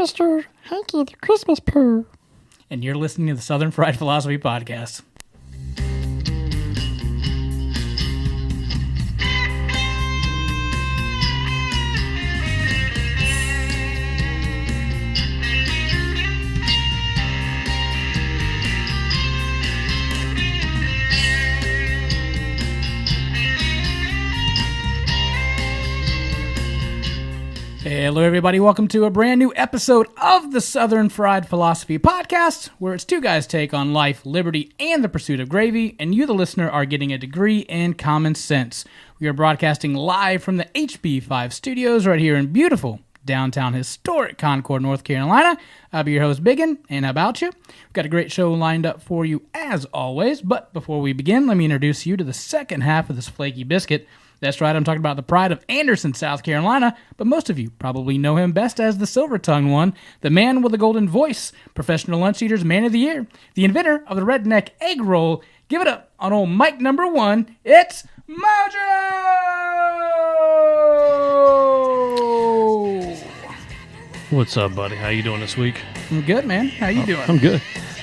Mr. Hanky the Christmas Pooh. And you're listening to the Southern Fried Philosophy Podcast. Hello, everybody. Welcome to a brand new episode of the Southern Fried Philosophy Podcast, where it's two guys' take on life, liberty, and the pursuit of gravy, and you, the listener, are getting a degree in common sense. We are broadcasting live from the HB5 studios right here in beautiful downtown historic Concord, North Carolina. I'll be your host, Biggin, and how about you? We've got a great show lined up for you as always, but before we begin, let me introduce you to the second half of this flaky biscuit. That's right, I'm talking about the pride of Anderson, South Carolina, but most of you probably know him best as the silver-tongued one, the man with the golden voice, professional lunch eaters man of the year, the inventor of the redneck egg roll. Give it up on old mic number one, it's Mojo! What's up, buddy? How you doing this week? I'm good, man. How you doing? I'm good.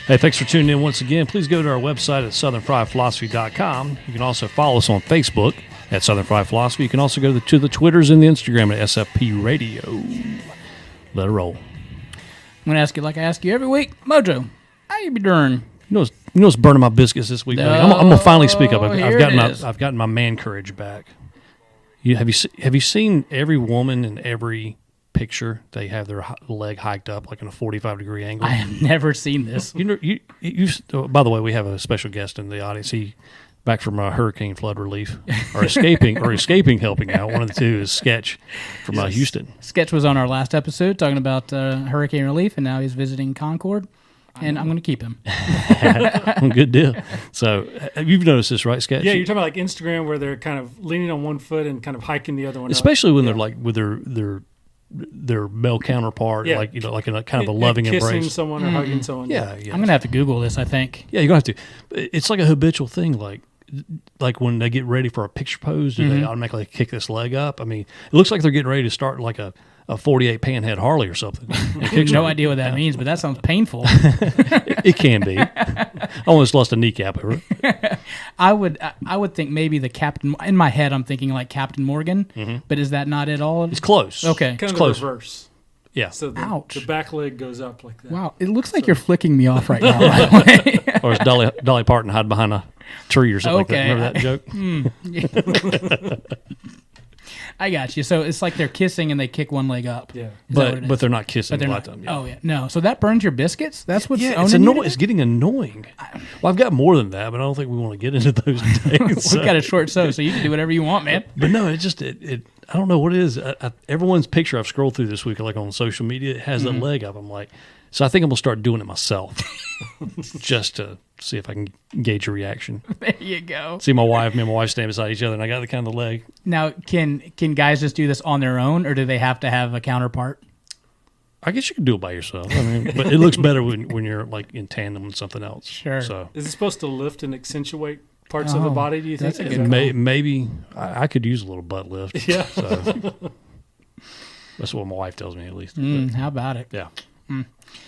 Hey, thanks for tuning in once again. Please go to our website at southernfriedphilosophy.com. You can also follow us on Facebook at Southern Fried Philosophy. You can also go to the Twitters and the Instagram at SFP Radio. Let it roll. I'm going to ask you like I ask you every week. Mojo, how you be doing? You know what's burning my biscuits this week, buddy? I'm going to finally speak up. I've gotten my man courage back. Have you seen every woman in every picture? They have their leg hiked up like in a 45-degree angle. I have never seen this. By the way, we have a special guest in the audience. He back from hurricane flood relief, or escaping helping out. One of the two is Sketch from Houston. Sketch was on our last episode talking about hurricane relief, and now he's visiting Concord, and I'm going to keep him. Good deal. So you've noticed this, right, Sketch? Yeah, you're talking about like Instagram where they're kind of leaning on one foot and kind of hiking the other one especially up. When they're like with their male counterpart, like in a kind of a loving kissing embrace. Someone or hugging someone. Yeah. I'm going to have to Google this, I think. Yeah, you're going to have to. It's like a habitual thing, like when they get ready for a picture pose, do they automatically kick this leg up? I mean, it looks like they're getting ready to start like a 48 panhead Harley or something. No idea what that means, but that sounds painful. It can be. I almost lost a kneecap over it. I would think maybe the Captain. In my head, I'm thinking like Captain Morgan, but is that not at all? It's close. Okay, kind of close. the reverse. Yeah. So the back leg goes up like that. Wow, it looks like you're flicking me off right now. By the way. Or is Dolly Parton hide behind a tree or something like that? Remember that joke? I got you. So it's like they're kissing and they kick one leg up. Yeah. But they're not kissing. But they're a not. lot of them. Oh yeah, no. So that burns your biscuits. That's what's it's annoying. It's getting annoying. Well, I've got more than that, but I don't think we want to get into those days. We've got a short so you can do whatever you want, man. But no, it I don't know what it is. Everyone's picture I've scrolled through this week, like on social media, it has that leg up. I'm like, so I think I'm gonna start doing it myself, just to see if I can gauge a reaction. There you go. See me and my wife stand beside each other, and I got the kind of leg. Now, can guys just do this on their own, or do they have to have a counterpart? I guess you can do it by yourself. I mean, but it looks better when you're like in tandem with something else. Sure. So is it supposed to lift and accentuate parts of the body? Do you think? That's a good call. Maybe I could use a little butt lift. Yeah. So that's what my wife tells me, at least. How about it? Yeah.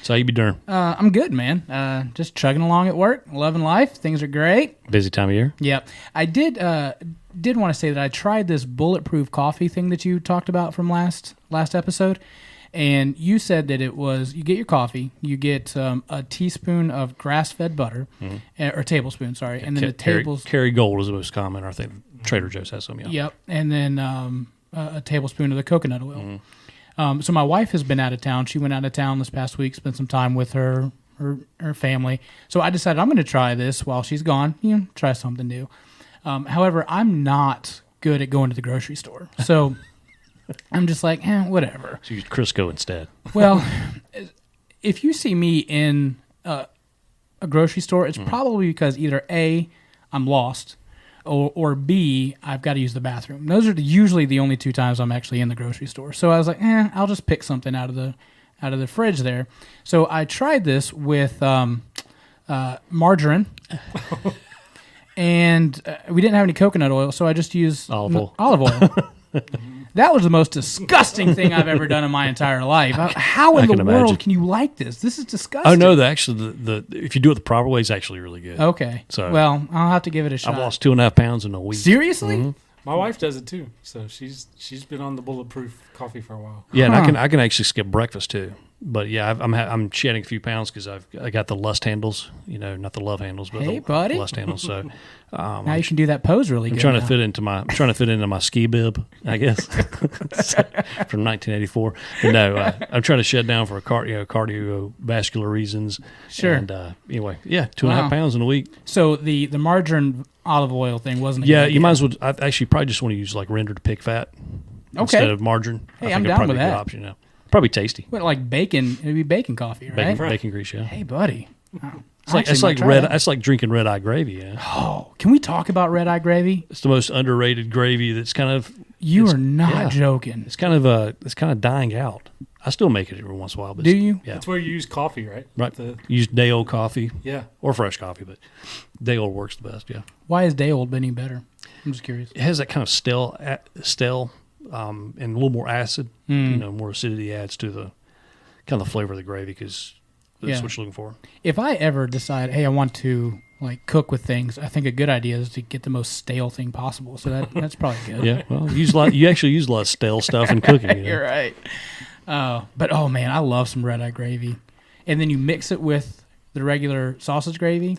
So how you be doing? I'm good, man. Just chugging along at work, loving life. Things are great. Busy time of year? Yep. I did want to say that I tried this bulletproof coffee thing that you talked about from last episode, and you said that it was, you get your coffee, you get a teaspoon of grass-fed butter, or tablespoon, sorry, and then the Kerrygold is the most common. I think Trader Joe's has some, yeah. Yep, and then a tablespoon of the coconut oil. So my wife has been out of town. She went out of town this past week, spent some time with her family. So I decided I'm going to try this while she's gone, try something new. However, I'm not good at going to the grocery store. So I'm just like, whatever. So you use Crisco instead. Well, if you see me in a grocery store, it's probably because either A, I'm lost, or B, I've got to use the bathroom. Those are usually the only two times I'm actually in the grocery store. So I was like, I'll just pick something out of the fridge there. So I tried this with margarine, and we didn't have any coconut oil, so I just used olive oil. That was the most disgusting thing I've ever done in my entire life. How in the world imagine. can you like this? This is disgusting. Oh no, the if you do it the proper way, it's actually really good. Okay. So well, I'll have to give it a shot. I've lost 2.5 pounds in a week. Seriously? Mhm. My wife does it too, so she's been on the bulletproof coffee for a while. Yeah, Huh. and I can actually skip breakfast too. But yeah, I'm shedding a few pounds because I got the lust handles, not the love handles, but Hey, the buddy. lust handles. So Now you can do that pose really I'm good. trying to now. fit into my ski bib, I guess, from 1984. But no, I'm trying to shed down for cardiovascular reasons. Sure. And anyway, yeah, 2.5 Wow. pounds in a week. So the margarine olive oil thing wasn't. A Yeah, good you idea. might as well. I actually probably just want to use like rendered pig fat instead of margarine. Hey, I think I'm it'd down probably with be a good that. option. Probably tasty. What, like bacon? It'd be bacon coffee, right? Bacon grease. Yeah. Hey, buddy. It's like drinking red eye gravy. Yeah. Oh, can we talk about red eye gravy? It's the most underrated gravy. That's kind of You it's- are not yeah. joking. It's kind of dying out. I still make it every once in a while. But Do you? Yeah. That's where you use coffee, right? Right. The- Use day old coffee yeah. or fresh coffee, but day old works the best. Yeah. Why is day old any better? I'm just curious. It has that kind of stale, and a little more acid. More acidity adds to the kind of the flavor of the gravy because that's Yeah. what you're looking for. If I ever decide, hey, I want to like cook with things, I think a good idea is to get the most stale thing possible. So that's probably good. Yeah. Well, you actually use a lot of stale stuff in cooking. You know? You're right. But oh man, I love some red eye gravy, and then you mix it with the regular sausage gravy.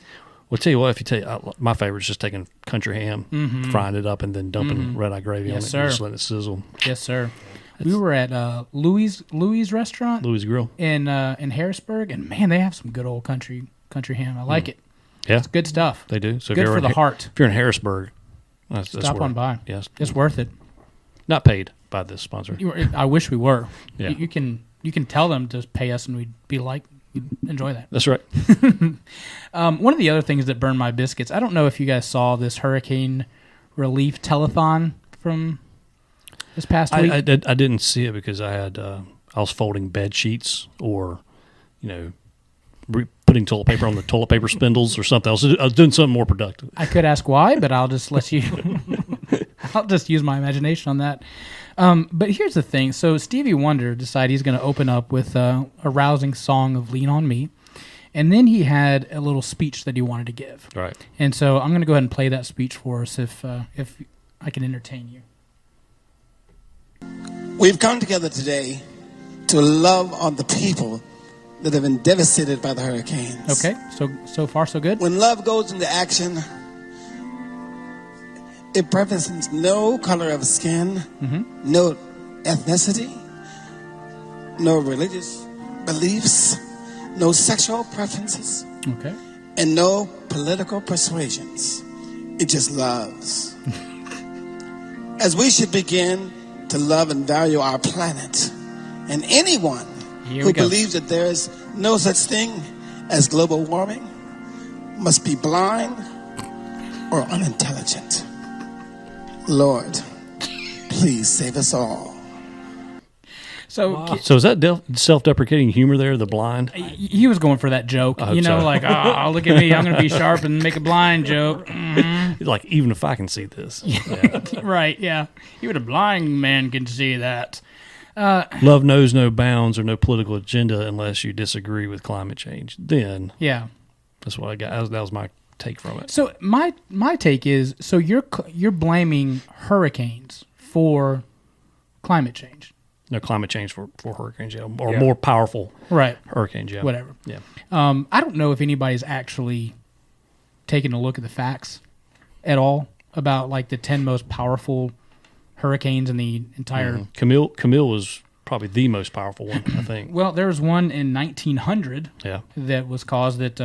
Well, tell you what, my favorite is just taking country ham, frying it up, and then dumping red eye gravy Yes, on it, sir. and just letting it sizzle. Yes, sir. We were at Louis restaurant Louis Grill. in Harrisburg, and man, they have some good old country ham. I like it. Yeah, It's good stuff. they do. So Good for the heart. If you're in Harrisburg, that's Stop where, on by. Yes, It's worth it. not paid by this sponsor. I wish we were. Yeah. You can tell them to pay us, and we'd enjoy that. That's right. One of the other things that burned my biscuits, I don't know if you guys saw this hurricane relief telethon from this past week. I didn't see it because I was folding bed sheets or, putting toilet paper on the toilet paper spindles or something else. I was doing something more productive. I could ask why, but I'll just let you. I'll just use my imagination on that. But here's the thing. So Stevie Wonder decided he's going to open up with a rousing song of "Lean on Me," and then he had a little speech that he wanted to give. Right. And so I'm going to go ahead and play that speech for us if I can entertain you. We've come together today to love on the people that have been devastated by the hurricanes. Okay. So far so good. When love goes into action, it represents no color of skin, no ethnicity, no religious beliefs, no sexual preferences, Okay. and no political persuasions. It just loves. As we should begin to love and value our planet and anyone Here who we go. believes that there is no such thing as global warming must be blind or unintelligent. Lord, please save us all. So So is that self-deprecating humor there, the blind? he was going for that joke, I hope so. like, oh, look at me, I'm going to be sharp and make a blind joke. Like, even if I can see this. Right, yeah. Even a blind man can see that. Love knows no bounds or no political agenda unless you disagree with climate change. Then Yeah. that's what I got. That was my take from it. So my take is, so you're blaming hurricanes for climate change. No climate change for hurricanes, yeah, or Yeah. more powerful Right. hurricanes, yeah. Whatever. Yeah. I don't know if anybody's actually taken a look at the facts at all about like the 10 most powerful hurricanes in the entire. Camille was probably the most powerful one, I think. Well, there was one in 1900 Yeah. that was caused that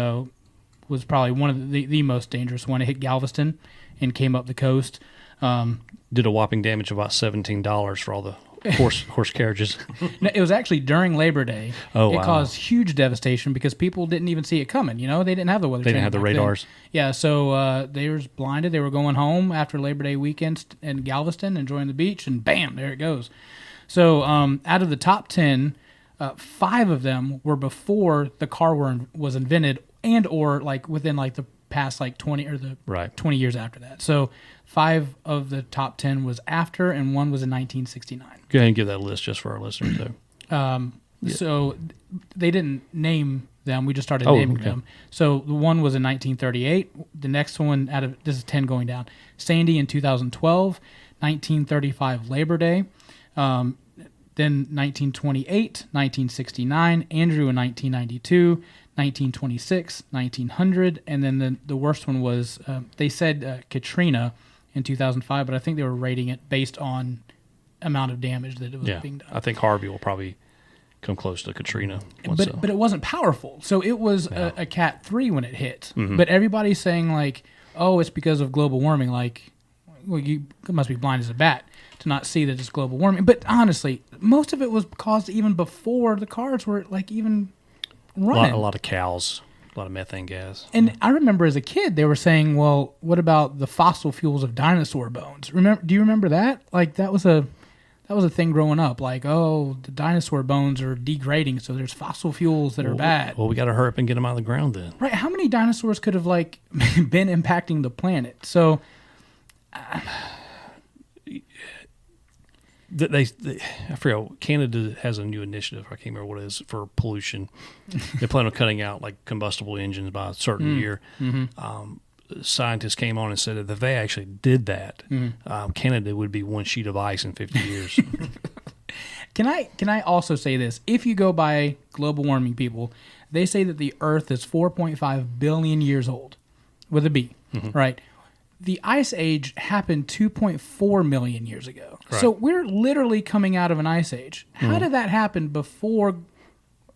was probably one of the most dangerous one. It hit Galveston and came up the coast. Did a whopping damage of about $17 for all the horse carriages. No, it was actually during Labor Day. Oh, It wow. caused huge devastation because people didn't even see it coming. They didn't have the weather. They didn't channel have the back then. radars. Yeah, so they were blinded. They were going home after Labor Day weekend in Galveston, enjoying the beach, and bam, there it goes. So out of the top 10, 5 of them were before the car was invented, and or like within like the past like 20 or the Right. 20 years after that. So 5 of the top 10 was after, and 1 was in 1969. Go ahead and give that list just for our listeners, though. So they didn't name them. We just started Oh, naming okay. them. So the one was in 1938. The next one this is 10 going down. Sandy in 2012, 1935 Labor Day, then 1928, 1969, Andrew in 1992, 1926, 1900, and then the worst one was they said Katrina in 2005, but I think they were rating it based on amount of damage that it was being done. I think Harvey will probably come close to Katrina. But it wasn't powerful. So it was a Cat 3 when it hit. Mm-hmm. But everybody's saying like, oh, it's because of global warming. Like, well, you must be blind as a bat to not see that it's global warming. But honestly, most of it was caused even before the cars were like even running. a lot of cows, a lot of methane gas. And I remember as a kid, they were saying, well, what about the fossil fuels of dinosaur bones? Do you remember that? Like that was a thing growing up. Like, oh, the dinosaur bones are degrading, so there's fossil fuels that are bad. Well, we got to hurry up and get them out of the ground then. Right? How many dinosaurs could have like been impacting the planet? So They I forget. Canada has a new initiative. I can't remember what it is for pollution. They plan on cutting out like combustible engines by a certain year. Scientists came on and said that if they actually did that, Canada would be one sheet of ice in 50 years. Can I also say this? If you go by global warming people, they say that the Earth is 4.5 billion years old, with a B, right? The Ice Age happened 2.4 million years ago. Right. So we're literally coming out of an Ice Age. How did that happen before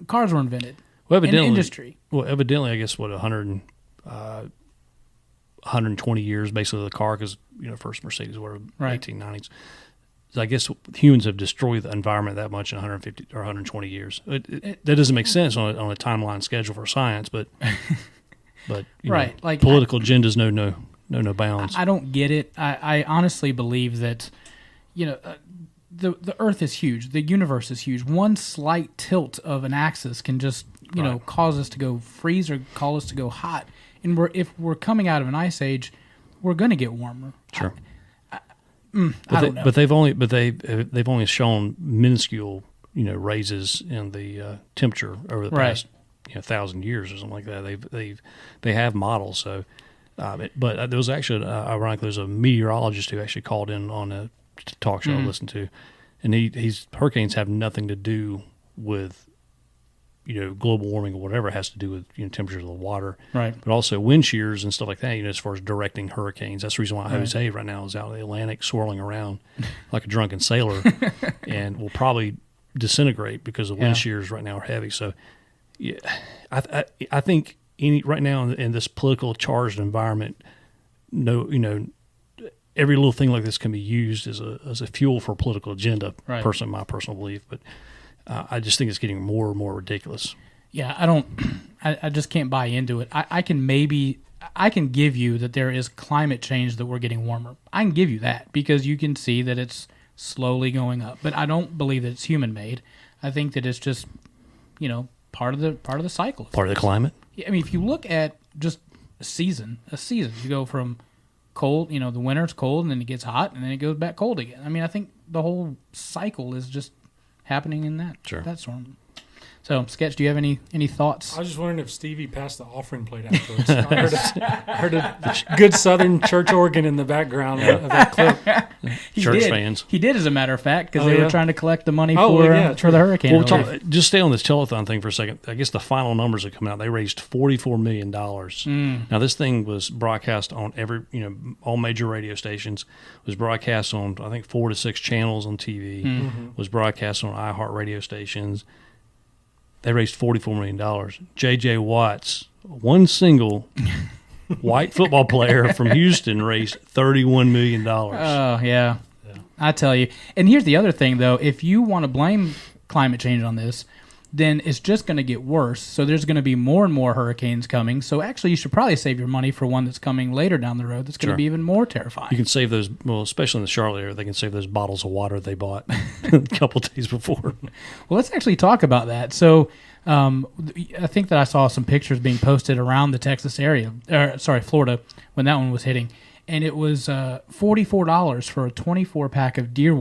cars were invented? Well, in evidently, industry. Well, evidently, I guess 120 years basically of the car, because first Mercedes were Right. 1890s. So I guess humans have destroyed the environment that much in 150 or 120 years. That doesn't make sense on a timeline schedule for science, but Right, like political agendas know no bounds. I don't get it. I honestly believe that, the Earth is huge. The universe is huge. One slight tilt of an axis can just, cause us to go freeze or cause us to go hot. And if we're coming out of an ice age, we're going to get warmer. Sure. I don't know. But they've only shown minuscule raises in the temperature over the past 1,000 years or something like that. They have models. So, but there was actually ironically there's a meteorologist who actually called in on a talk show I listened to, and he's hurricanes have nothing to do with global warming or whatever. It has to do with temperatures of the water, Right. But also wind shears and stuff like that. As far as directing hurricanes, that's the reason why Jose right now is out in the Atlantic swirling around like a drunken sailor, and will probably disintegrate because the wind shears right now are heavy. So, yeah, I think right now in this political charged environment, every little thing like this can be used as a fuel for a political agenda. Right. Personally, my personal belief, but I just think it's getting more and more ridiculous. Yeah, I just can't buy into it. I can give you that there is climate change, that we're getting warmer. I can give you that because you can see that it's slowly going up. But I don't believe that it's human made. I think that it's just, part of the cycle. Part of the climate. Yeah, I mean, if you look at just a season, you go from cold, the winter it's cold and then it gets hot and then it goes back cold again. I mean, I think the whole cycle is just happening in that storm. So, Sketch, do you have any thoughts? I was just wondering if Stevie passed the offering plate afterwards. I heard a good Southern church organ in the background of that clip. Church fans. He did, as a matter of fact, because they were trying to collect the money for the hurricane. Well, just stay on this telethon thing for a second. I guess the final numbers that come out, they raised $44 million. Now, this thing was broadcast on all major radio stations, was broadcast on, I think, 4 to 6 channels on TV, was broadcast on iHeart radio stations. They raised $44 million. J.J. Watts, one single white football player from Houston, raised $31 million. Oh, yeah. I tell you. And here's the other thing, though. If you want to blame climate change on this, then it's just going to get worse. So there's going to be more and more hurricanes coming. So actually, you should probably save your money for one that's coming later down the road that's going to be even more terrifying. You can save those, especially in the Charlotte area, they can save those bottles of water they bought a couple days before. Well, let's actually talk about that. So I think that I saw some pictures being posted around the Texas area, Florida, when that one was hitting, and it was $44 for a 24-pack of Deer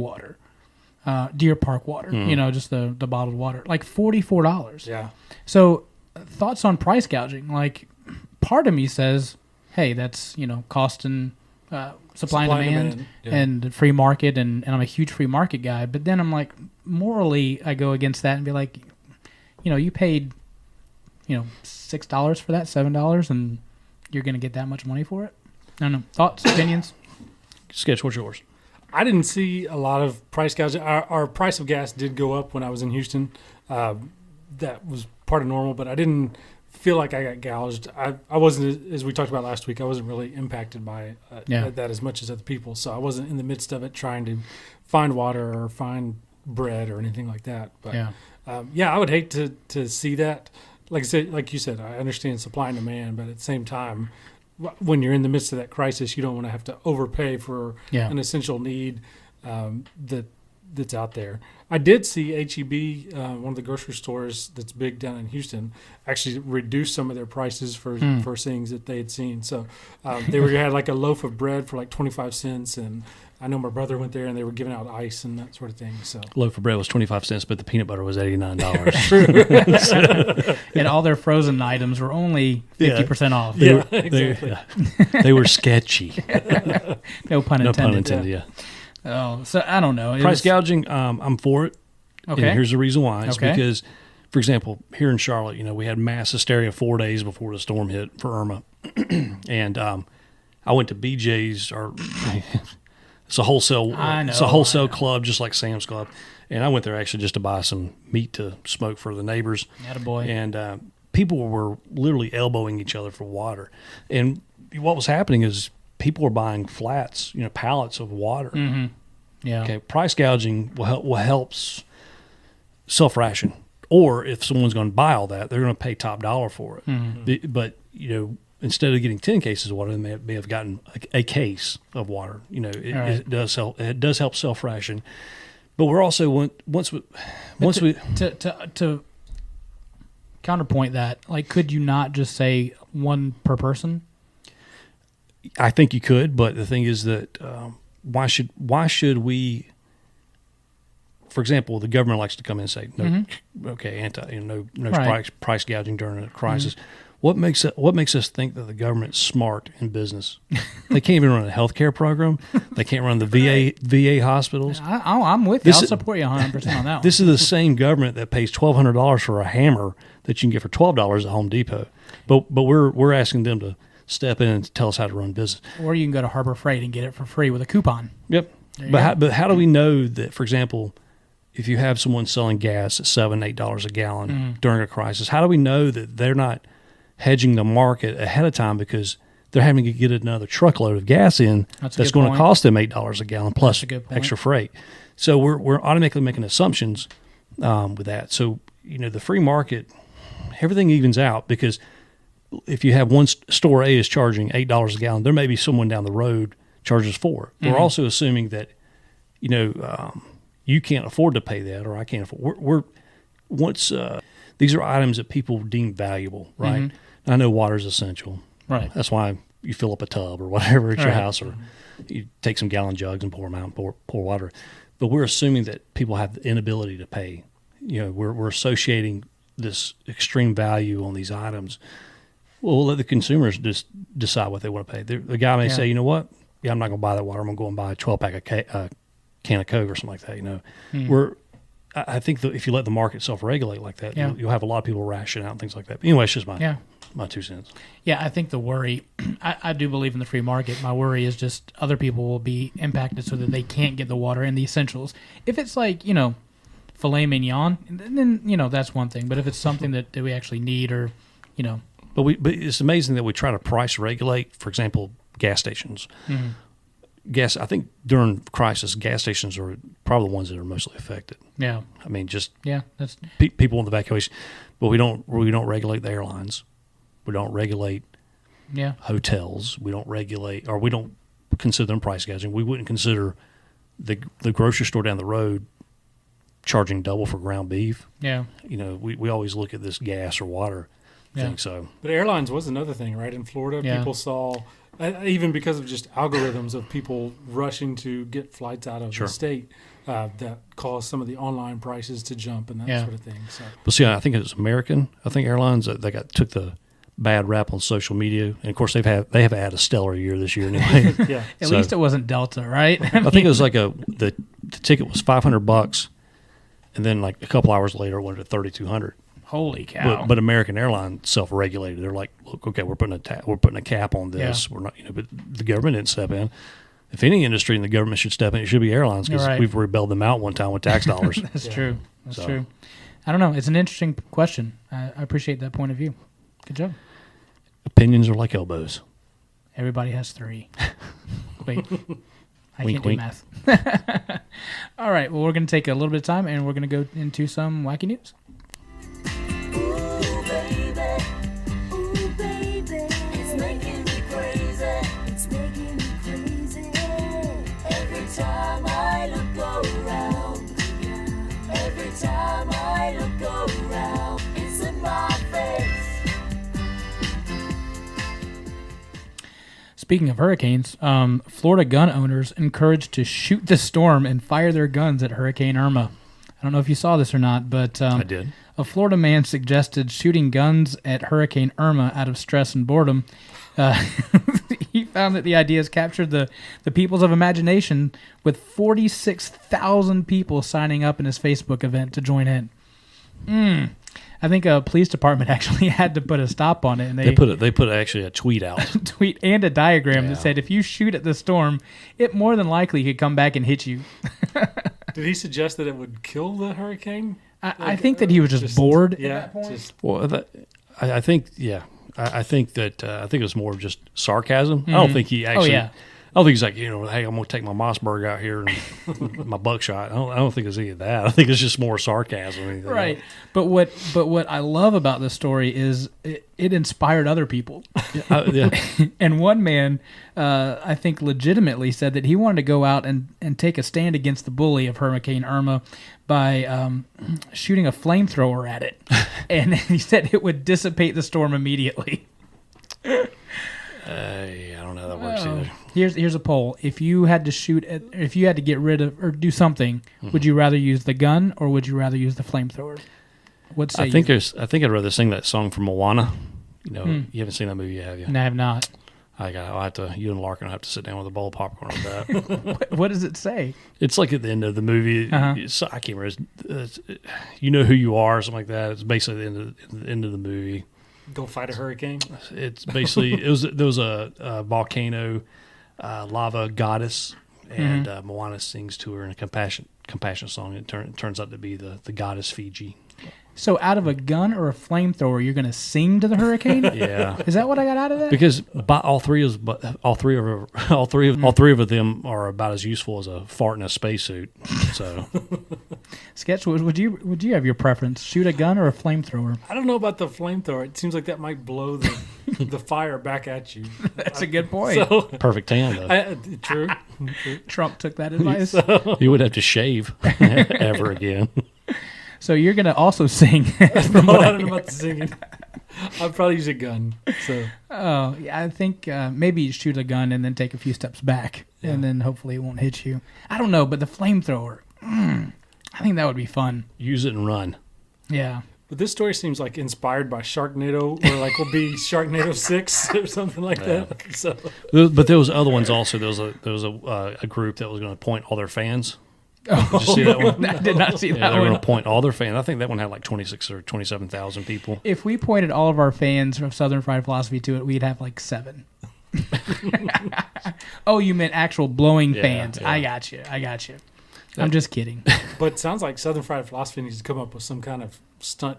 Park water. You know, just the bottled water, like $44. Yeah. So, thoughts on price gouging? Like, part of me says, hey, that's cost and supply and demand, and free market, and I'm a huge free market guy. But then I'm like, morally, I go against that and be like, you paid, $6 for that, $7, and you're going to get that much money for it? I don't know. Thoughts, opinions? Sketch, what's yours? I didn't see a lot of price gouging. Our price of gas did go up when I was in Houston. That was part of normal, but I didn't feel like I got gouged. I wasn't, as we talked about last week, I wasn't really impacted by that as much as other people. So I wasn't in the midst of it trying to find water or find bread or anything like that. But I would hate to see that. Like you said, I understand supply and demand, but at the same time, when you're in the midst of that crisis, you don't want to have to overpay for an essential need that's out there. I did see HEB, one of the grocery stores that's big down in Houston, actually reduce some of their prices for things that they had seen. So they had like a loaf of bread for like 25 cents, and I know my brother went there and they were giving out ice and that sort of thing. So loaf of bread was 25 cents, but the peanut butter was $89. And all their frozen items were only 50% off. Yeah, exactly. They were sketchy. No pun intended. No pun intended, yeah. Oh, so I don't know. Price gouging, I'm for it. Okay. And here's the reason why. It's okay. because, for example, here in Charlotte, we had mass hysteria 4 days before the storm hit for Irma. And I went to BJ's, or it's a wholesale club, just like Sam's Club. And I went there actually just to buy some meat to smoke for the neighbors. Attaboy. And people were literally elbowing each other for water. And what was happening is people were buying flats, pallets of water. Mm-hmm. Yeah. Okay. Price gouging will help self-ration. Or if someone's going to buy all that, they're going to pay top dollar for it. Mm-hmm. But, instead of getting 10 cases of water, they may have gotten a case of water. It does help. It does help self-ration. But we're also to counterpoint that, like, could you not just say one per person? I think you could, but the thing is that why should we? For example, the government likes to come in and say, "No, okay, no price gouging during a crisis." Mm-hmm. What makes us think that the government's smart in business? They can't even run a healthcare program. They can't run the VA hospitals. I'm with you. I'll support you 100% on that one. This is the same government that pays $1,200 for a hammer that you can get for $12 at Home Depot. But we're asking them to step in and tell us how to run business. Or you can go to Harbor Freight and get it for free with a coupon. Yep. But how do we know that, for example, if you have someone selling gas at $7, $8 a gallon during a crisis, how do we know that they're not hedging the market ahead of time because they're having to get another truckload of gas in that's going to cost them $8 a gallon plus extra freight? So we're automatically making assumptions with that. So, the free market, everything evens out, because if you have one store A is charging $8 a gallon, there may be someone down the road charges $4. We're also assuming that, you can't afford to pay that, or I can't afford. These are items that people deem valuable, right? Mm-hmm. I know water is essential, right? That's why you fill up a tub or whatever at your house, or you take some gallon jugs and pour them out and pour water. But we're assuming that people have the inability to pay. We're associating this extreme value on these items. Well, we'll let the consumers just decide what they want to pay. The guy may say, you know what? Yeah, I'm not going to buy that water. I'm going to go and buy a 12-pack of can of Coke or something like that. I think that if you let the market self-regulate like that, you'll have a lot of people ration out and things like that. But anyway, it's just my 2 cents. Yeah, I think the worry, I do believe in the free market. My worry is just other people will be impacted so that they can't get the water and the essentials. If it's like, filet mignon, then, that's one thing. But if it's something that we actually need, or, But it's amazing that we try to price regulate, for example, gas stations. Mm-hmm. I think during crisis, gas stations are probably the ones that are mostly affected. Yeah. I mean, just that's people in the evacuation. But we don't regulate the airlines. We don't regulate hotels. We don't regulate, or we don't consider them price gouging. We wouldn't consider the grocery store down the road charging double for ground beef. Yeah. You know, we always look at this gas or water thing. So, but airlines was another thing, right? In Florida, people saw, even because of just algorithms of people rushing to get flights out of the state, that caused some of the online prices to jump and that sort of thing. So, but see, I think it was American. I think airlines took the bad rap on social media, and of course they have had a stellar year this year anyway. At least it wasn't Delta, right? I think it was like the ticket was $500, and then like a couple hours later it went to $3,200. Holy cow! But American Airlines self-regulated. They're like, look, okay, we're putting a cap on this. Yeah. We're not, but the government didn't step in. If any industry in the government should step in, it should be airlines, because we've rebelled them out one time with tax dollars. That's true. That's true. I don't know. It's an interesting question. I appreciate that point of view. Good job. Opinions are like elbows. Everybody has 3. Wait. I Wink, can't do wink. math. All right. Well, we're going to take a little bit of time, and we're going to go into some wacky news. Ooh, baby. Ooh, baby. It's making me crazy. It's making me crazy. Every time I look around. Every time I look around. It's in my face. Speaking of hurricanes, Florida gun owners encouraged to shoot the storm and fire their guns at Hurricane Irma. I don't know if you saw this or not, but I did. A Florida man suggested shooting guns at Hurricane Irma out of stress and boredom. He found that the ideas captured the peoples of imagination, with 46,000 people signing up in his Facebook event to join in. I think a police department actually had to put a stop on it, and they put actually a tweet out, tweet and a diagram that said, if you shoot at the storm, it more than likely could come back and hit you. Did he suggest that it would kill the hurricane? I think that he was just bored. Yeah. At that point. Well, I think it was more just sarcasm. I don't think he actually. I don't think he's like, hey, I'm going to take my Mossberg out here and my buckshot. I don't think it's any of that. I think it's just more sarcasm. Or anything Right. else. But what I love about this story is it inspired other people. And one man, I think legitimately said that he wanted to go out and take a stand against the bully of Hurricane Irma by shooting a flamethrower at it. And he said it would dissipate the storm immediately. I don't know how that works either. Here's a poll. If you had to get rid of or do something, would you rather use the gun or would you rather use the flamethrower? What say I think you? I think I'd rather sing that song from Moana. You haven't seen that movie yet, have you? No, I have not. I'll have to. You and Larkin will have to sit down with a bowl of popcorn with that. What does it say? It's like at the end of the movie. I can't remember. It's, you know who you are, something like that. It's basically the end of the movie. Go fight a hurricane. It's basically there was a volcano, lava goddess, and Moana sings to her in a compassion song. It turns out to be the goddess Fiji. So out of a gun or a flamethrower, you're going to sing to the hurricane? Yeah. Is that what I got out of that? Because all three of them are about as useful as a fart in a spacesuit. So, Sketch, would you have your preference? Shoot a gun or a flamethrower? I don't know about the flamethrower. It seems like that might blow the fire back at you. That's a good point. So, perfect tan though. true. Trump took that advice. You would have to shave ever again. So you're going to also sing. I don't know about the singing. I'd probably use a gun. So, Oh, yeah, I think maybe you shoot a gun and then take a few steps back, and then hopefully it won't hit you. I don't know, but the flamethrower, I think that would be fun. Use it and run. Yeah. but this story seems like inspired by Sharknado, or like will be Sharknado 6 or something like that. So, but there was other ones also. There was a group that was going to point all their fans. Did you see that one? I did not see Yeah, that they were one. going to point all their fans. I think that one had like 26 or 27,000 people. If we pointed all of our fans of Southern Fried Philosophy to it, we'd have like 7. Oh, you meant actual blowing fans. Yeah. I got you. I'm just kidding. but it sounds like Southern Fried Philosophy needs to come up with some kind of stunt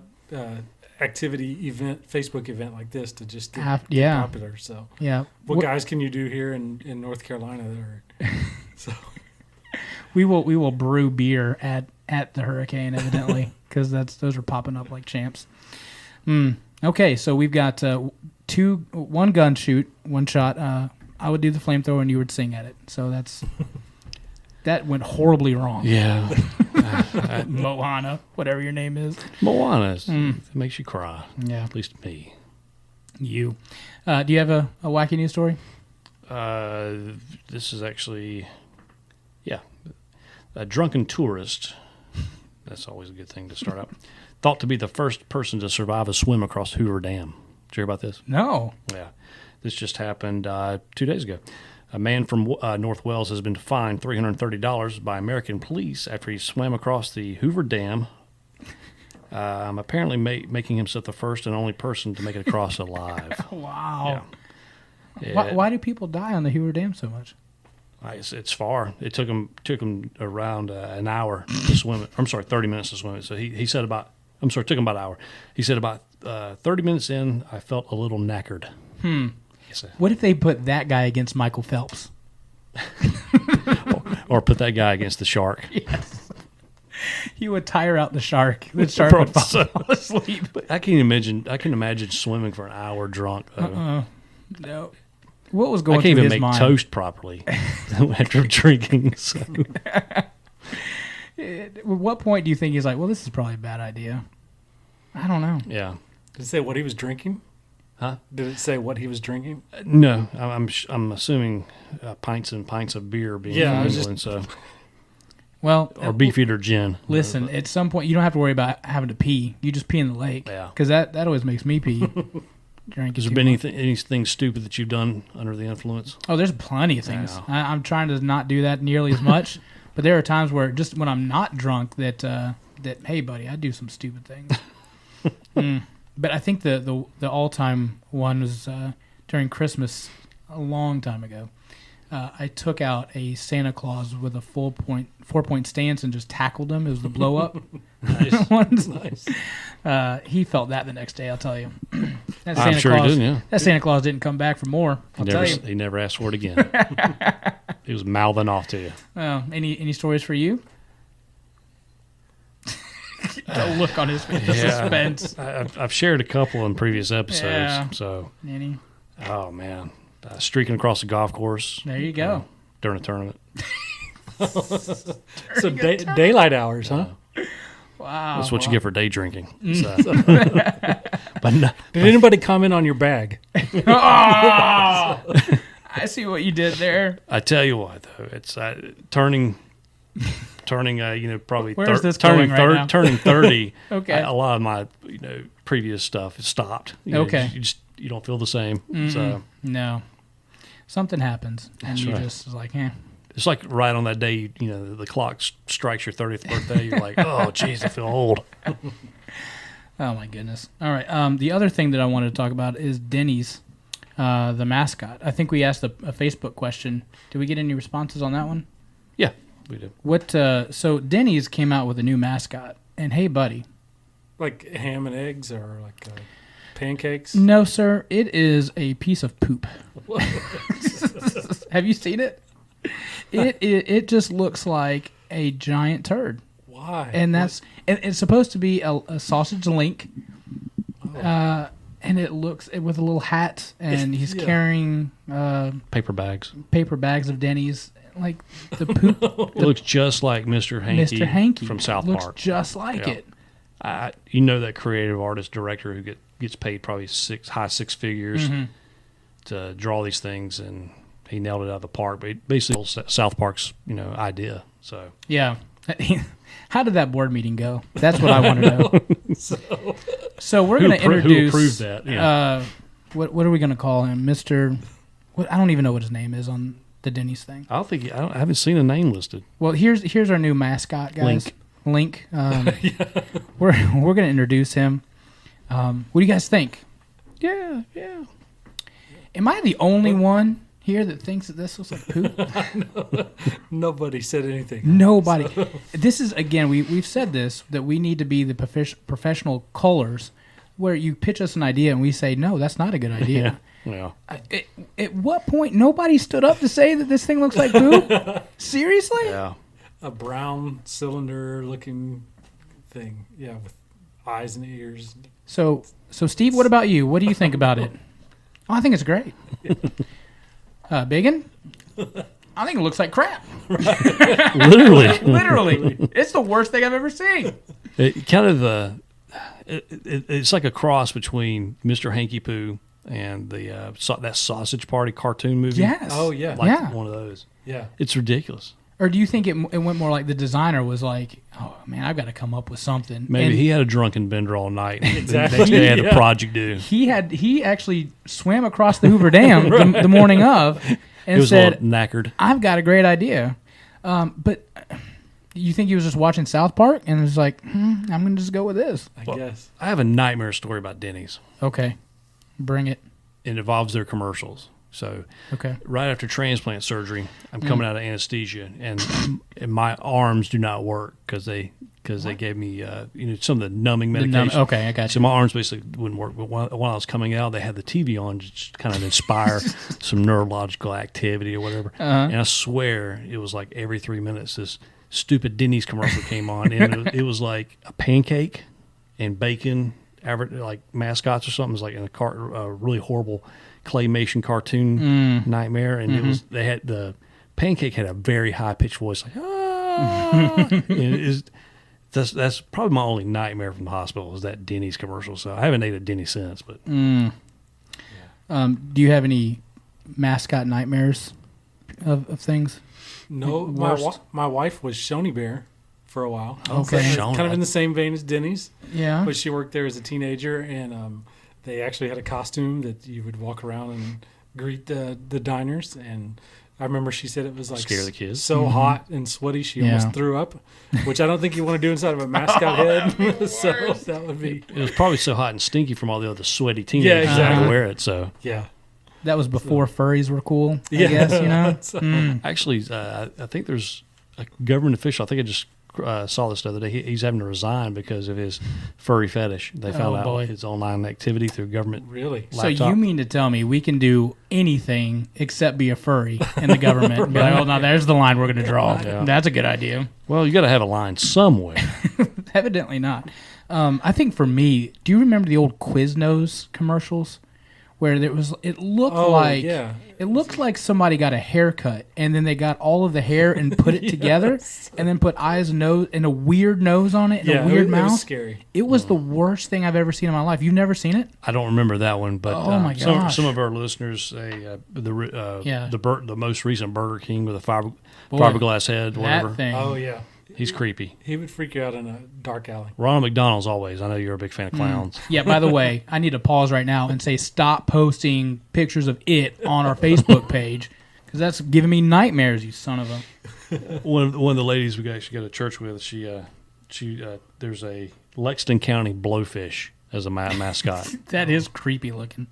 activity event, Facebook event like this to just get yeah. popular. So, Yeah. what guys can you do here in North Carolina? So. We will brew beer at the hurricane, evidently, because those are popping up like champs. Okay, so we've got one gun shoot, one shot. I would do the flamethrower, and you would sing at it. So that went horribly wrong. Yeah. Moana, whatever your name is. Moana, it makes you cry. Yeah. At least me. You. Do you have a wacky news story? This is actually, a drunken tourist. That's always a good thing to start out. Thought to be the first person to survive a swim across Hoover Dam. Did you hear about this? No. Yeah. This just happened 2 days ago. A man from North Wales has been fined $330 by American police after he swam across the Hoover Dam. Apparently making himself the first and only person to make it across alive. Wow. Yeah. Why do people die on the Hoover Dam so much? It's far. It took him around an hour to swim it. I'm sorry, 30 minutes to swim it. So he said it took him about an hour. He said about 30 minutes in, I felt a little knackered. What if they put that guy against Michael Phelps? or put that guy against the shark. Yes. He would tire out the shark. The shark would fall asleep. I can imagine swimming for an hour drunk. Though. No. What was going I can't through even his make mind? toast properly after drinking. So. At what point do you think he's like, well, this is probably a bad idea? I don't know. Yeah. Did it say what he was drinking? Huh? Did it say what he was drinking? No, I'm assuming pints and pints of beer being Yeah, in England, so Well, or Beefeater gin. listen, at some point you don't have to worry about having to pee. You just pee in the lake. Yeah. Because that always makes me pee. Has there been anything stupid that you've done under the influence? Oh, there's plenty of things. Yeah. I'm trying to not do that nearly as much, but there are times where just when I'm not drunk that hey, buddy, I do some stupid things. But I think the all-time one was during Christmas a long time ago. I took out a Santa Claus with a 4-point stance and just tackled him. It was the blow up. Nice. He felt that the next day. I'll tell you. That I'm sure he didn't. Yeah, that Santa Claus didn't come back for more. I'll tell you. He never asked for it again. He was mouthing off to you. Any stories for you? The look on his face, the suspense. I've shared a couple in previous episodes. Yeah. So, Any? oh man, streaking across the golf course. There you go. During a tournament. So daylight hours, huh? Wow. That's what you get for day drinking. So. But Did anybody comment on your bag? Oh! I see what you did there. I tell you what, though, it's turning. Probably Where's this going right now? turning 30. Okay. A lot of my previous stuff has stopped. Okay. You don't feel the same. So No. Something happens, and That's you right. just like, eh. it's like right on that day, the clock strikes your 30th birthday. You're like, oh, geez, I feel old. Oh, my goodness. All right. The other thing that I wanted to talk about is Denny's, the mascot. I think we asked a Facebook question. Did we get any responses on that one? Yeah, we did. So Denny's came out with a new mascot, and hey, buddy. Like ham and eggs or like pancakes? No, sir. It is a piece of poop. Have you seen it? It just looks like a giant turd. Why? And it's supposed to be a sausage link. And it looks with a little hat, and he's carrying Paper bags. paper bags of Denny's. Like the poop. It looks just like Mr. Hankey, from South looks Park. just like Yeah. it. That creative artist director who gets paid probably high six figures to draw these things, and he nailed it out of the park. But basically, South Park's idea. So Yeah. How did that board meeting go? That's what I want to know. So we're going to introduce. Who approved that? Yeah. What are we going to call him, Mr. I don't even know what his name is on the Denny's thing. I haven't seen a name listed. Well, here's our new mascot, guys. Link. We're going to introduce him. What do you guys think? Yeah. Am I the only one here that thinks that this looks like poop? Nobody said anything. Nobody. This is, again, we've said this, that we need to be the professional cullers, where you pitch us an idea and we say, no, that's not a good idea. Yeah. At what point nobody stood up to say that this thing looks like poop? Seriously? Yeah. A brown cylinder looking thing. Yeah, with eyes and ears. So Steve, what about you? What do you think about it? Oh, I think it's great. Biggin? I think it looks like crap. Literally. Literally. It's the worst thing I've ever seen. It's like a cross between Mr. Hanky Poo and that Sausage Party cartoon movie. Yes. Oh, yeah. Like one of those. Yeah. It's ridiculous. Or do you think it went more like the designer was like, oh, man, I've got to come up with something. Maybe And he had a drunken bender all night. Exactly. The next day had Yeah. a project due. He actually swam across the Hoover Dam the morning of It and was a said, little knackered. I've got a great idea. But you think he was just watching South Park and was like, I'm going to just go with this? I Well, guess. I have a nightmare story about Denny's. Okay. Bring it. It involves their commercials. So Okay. right after transplant surgery, I'm coming out of anesthesia, and my arms do not work because they gave me some of the numbing medication. Okay, I got So you. my arms basically wouldn't work. But while I was coming out, they had the TV on to just kind of inspire some neurological activity or whatever. And I swear it was like every 3 minutes this stupid Denny's commercial came on, and it was like a pancake and bacon, like Mascots or something. It was like in a really horrible claymation cartoon nightmare, and it was the pancake had a very high pitched voice, like and that's probably my only nightmare from the hospital is that Denny's commercial. So I haven't ate a Denny since, but Do you have any mascot nightmares of things? No, Worst. my wife was Shoney Bear for a while. Okay. So Shoney. kind of in the same vein as Denny's, Yeah. but she worked there as a teenager, and they actually had a costume that you would walk around and greet the diners. And I remember she said it was like Scare the kids. so hot and sweaty she Yeah. almost threw up, which I don't think you want to do inside of a mascot head. So that would be it was probably so hot and stinky from all the other sweaty teenagers that had exactly. to wear it. So yeah. That was before furries were cool, I Yeah. guess, you know? So- actually, I think there's a government official. I think I just saw this the other day. He's having to resign because of his furry fetish. They found out boy. his online activity through government. Really? So laptop. you mean to tell me we can do anything except be a furry in the government? And be like, oh, no, there's the line we're going to draw. Yeah. That's a good idea. Well, you got to have a line somewhere. Evidently not. I think for me, do you remember the old Quiznos commercials where it looked like yeah. it looked like somebody got a haircut and then they got all of the hair and put it together and then put eyes and nose and a weird nose on it and Yeah, a weird it mouth. was scary. It was the worst thing I've ever seen in my life. You've never seen it? I don't remember that one, but Oh, my some gosh. of our listeners say Yeah. the most recent Burger King with a fiberglass head, whatever. That thing. Oh yeah. He's creepy. He would freak you out in a dark alley. Ronald McDonald's always. I know you're a big fan of clowns. Yeah, by the way, I need to pause right now and say stop posting pictures of it on our Facebook page because that's giving me nightmares, you son of a... One of the ladies we actually go to church with, she there's a Lexington County blowfish as a mascot. That is creepy looking.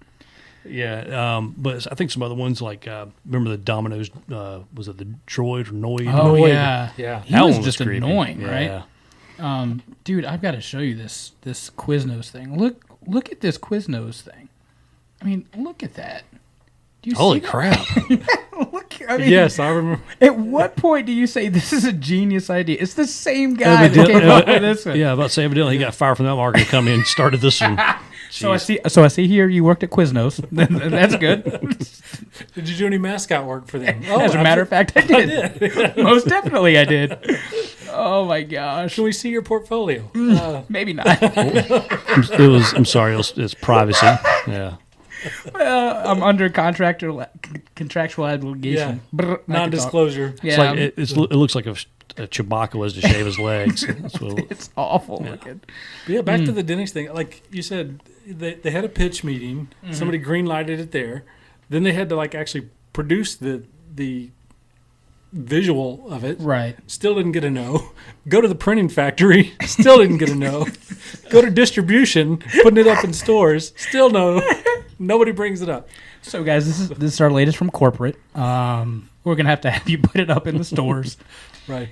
Yeah, but I think some other ones like remember the Domino's was it the Droid or Noid? Oh, Noid. yeah. Yeah. He That was one just creepy. annoying, Yeah. right? Dude, I've got to show you this Quiznos thing. Look at this Quiznos thing. I mean, look at that. Do you Holy see that? crap! Look, I mean, Yes, I remember. At what point do you say this is a genius idea? It's the same guy that came up with this one. Yeah, about to say evidently he got fired from that marketing company and started this one. So I see here you worked at Quiznos. That's good. Did you do any mascot work for them? As a matter of fact, I did. Most definitely, I did. Oh my gosh. Can we see your portfolio? Maybe not. I'm sorry, it's privacy. Yeah. I'm under contractual obligation. Yeah. Brr, I can talk. Non-disclosure. Yeah, It's like it looks like a Chewbacca was to shave his legs. That's what it's awful looking. But yeah, back to the Denny's thing. Like you said, they had a pitch meeting. Somebody green lighted it there. Then they had to like actually produce the visual of it. Right. Still didn't get a no. Go to the printing factory. Still didn't get a no. Go to distribution, putting it up in stores. Still no. Nobody brings it up. So guys, this is our latest from corporate. We're gonna have you put it up in the stores. Right.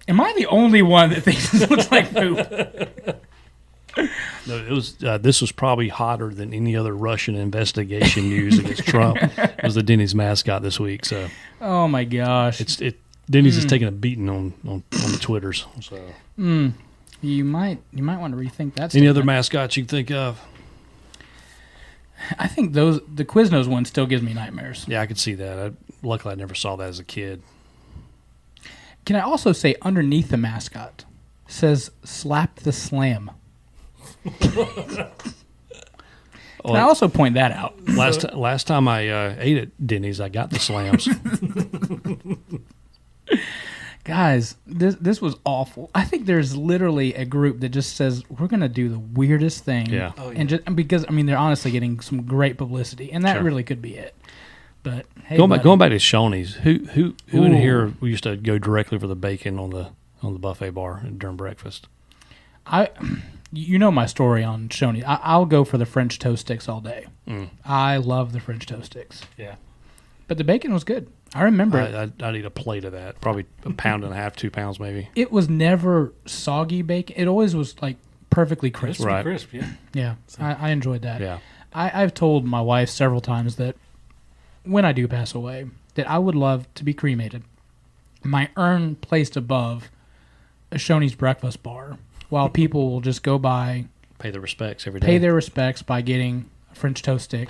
Am I the only one that thinks this looks like poop? No, it was. This was probably hotter than any other Russian investigation news against Trump. It was the Denny's mascot this week. So Oh my gosh. Denny's is taking a beating on the Twitters. So You might want to rethink that. any other statement. mascots you can think of? I think the Quiznos one still gives me nightmares. Yeah, I could see that. Luckily, I never saw that as a kid. Can I also say underneath the mascot says "Slap the Slam"? Can I also point that out? Last time I ate at Denny's, I got the slams. Guys, this was awful. I think there's literally a group that just says we're going to do the weirdest thing. Yeah. And just because they're honestly getting some great publicity, and that really could be it. But hey, going back to Shoney's, who in here we used to go directly for the bacon on the buffet bar during breakfast? You know my story on Shoney's. I'll go for the French toast sticks all day. I love the French toast sticks. Yeah. But the bacon was good. I remember it. I'd eat a plate of that, probably a pound and a half, 2 pounds maybe. It was never soggy bacon. It always was like perfectly crisp. Right. Crisp, yeah. Yeah, I enjoyed that. Yeah. I've told my wife several times that when I do pass away, that I would love to be cremated. My urn placed above a Shoney's breakfast bar, while people will just go by, Pay their respects every day. pay their respects by getting a French toast stick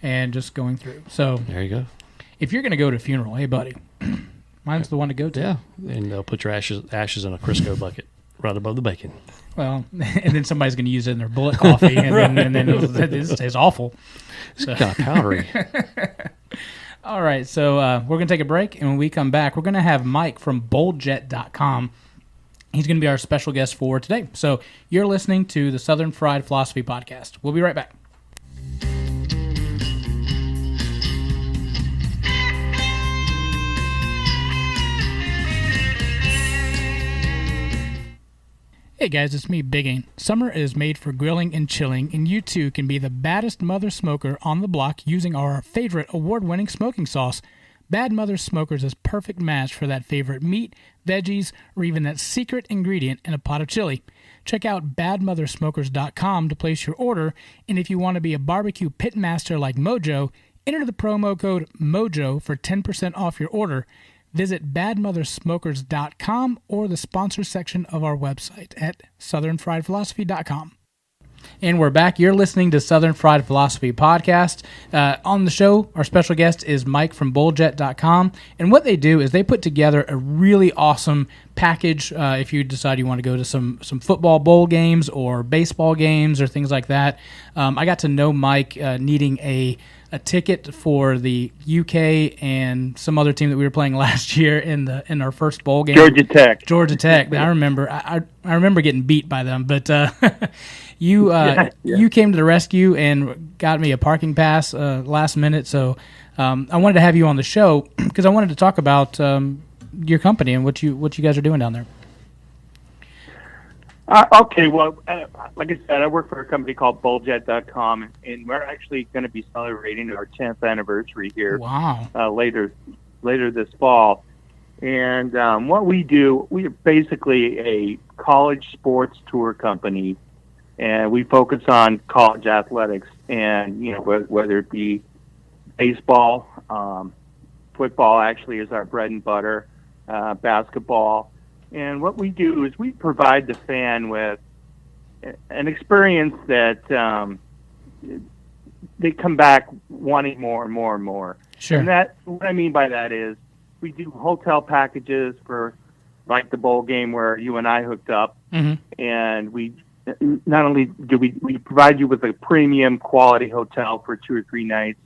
and just going through. So There you go. if you're going to go to a funeral, hey, buddy, mine's the one to go to. Yeah, and they'll put your ashes in a Crisco bucket right above the bacon. Well, and then somebody's going to use it in their bullet coffee, and then it tastes awful. So. Kind of powdery. All right, so we're going to take a break, and when we come back, we're going to have Mike from BoldJet.com. He's going to be our special guest for today. So you're listening to the Southern Fried Philosophy Podcast. We'll be right back. Hey guys, it's me, Bigging. Summer is made for grilling and chilling, and you too can be the baddest mother smoker on the block using our favorite award-winning smoking sauce. Bad Mother Smokers is perfect match for that favorite meat, veggies, or even that secret ingredient in a pot of chili. Check out badmothersmokers.com to place your order, and if you want to be a barbecue pit master like Mojo, enter the promo code MOJO for 10% off your order. Visit badmothersmokers.com or the sponsor section of our website at southernfriedphilosophy.com. And we're back. You're listening to Southern Fried Philosophy Podcast. On the show, our special guest is Mike from BoldJet.com. And what they do is they put together a really awesome package if you decide you want to go to some football bowl games or baseball games or things like that. I got to know Mike needing a ticket for the UK and some other team that we were playing last year in our first bowl game. Georgia Tech. I remember. I remember getting beat by them, but you came to the rescue and got me a parking pass last minute. So I wanted to have you on the show because I wanted to talk about your company and what you guys are doing down there. Okay, well, like I said, I work for a company called BoldJet.com, and we're actually going to be celebrating our 10th anniversary here. Wow. Later this fall. And what we do, we're basically a college sports tour company, and we focus on college athletics, and whether it be baseball, football actually is our bread and butter, basketball. And what we do is we provide the fan with an experience that they come back wanting more and more and more. Sure. And that, what I mean by that is we do hotel packages for like the bowl game where you and I hooked up. Mm-hmm. And we not only do we provide you with a premium quality hotel for 2 or 3 nights,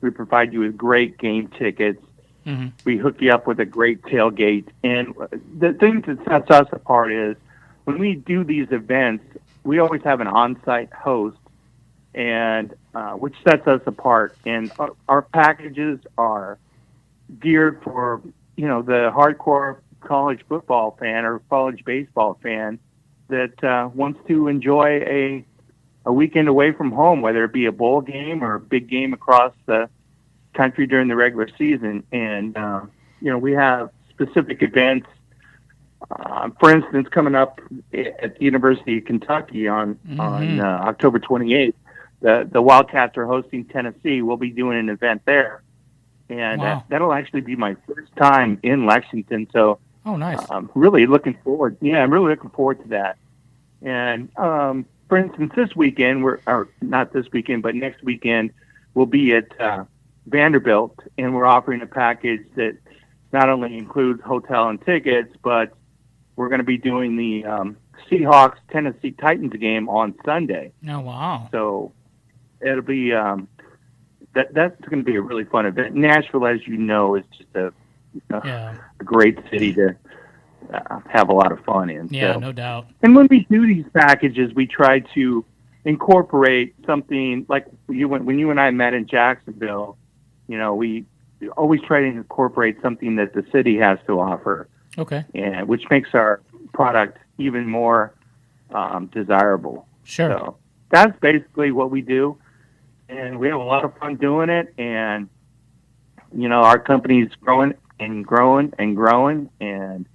we provide you with great game tickets. Mm-hmm. We hook you up with a great tailgate. And the thing that sets us apart is when we do these events, we always have an on-site host, and which sets us apart. And our packages are geared for, the hardcore college football fan or college baseball fan that wants to enjoy a weekend away from home, whether it be a bowl game or a big game across the country during the regular season. And we have specific events, for instance, coming up at the University of Kentucky on October 28th. The Wildcats are hosting Tennessee. We'll be doing an event there, and wow. That'll actually be my first time in Lexington. So Oh, nice. I'm really looking forward. Yeah, I'm really looking forward to that. And for instance, this weekend not this weekend, but next weekend we'll be at Vanderbilt, and we're offering a package that not only includes hotel and tickets, but we're going to be doing the Seahawks Tennessee Titans game on Sunday. Oh, wow. So it'll be that's going to be a really fun event. Nashville, as you know, is just a great city to have a lot of fun in. Yeah, so. No doubt. And when we do these packages, we try to incorporate something like when you and I met in Jacksonville. We always try to incorporate something that the city has to offer. Okay. And which makes our product even more desirable. Sure. So that's basically what we do, and we have a lot of fun doing it. And our company's growing and growing and growing, and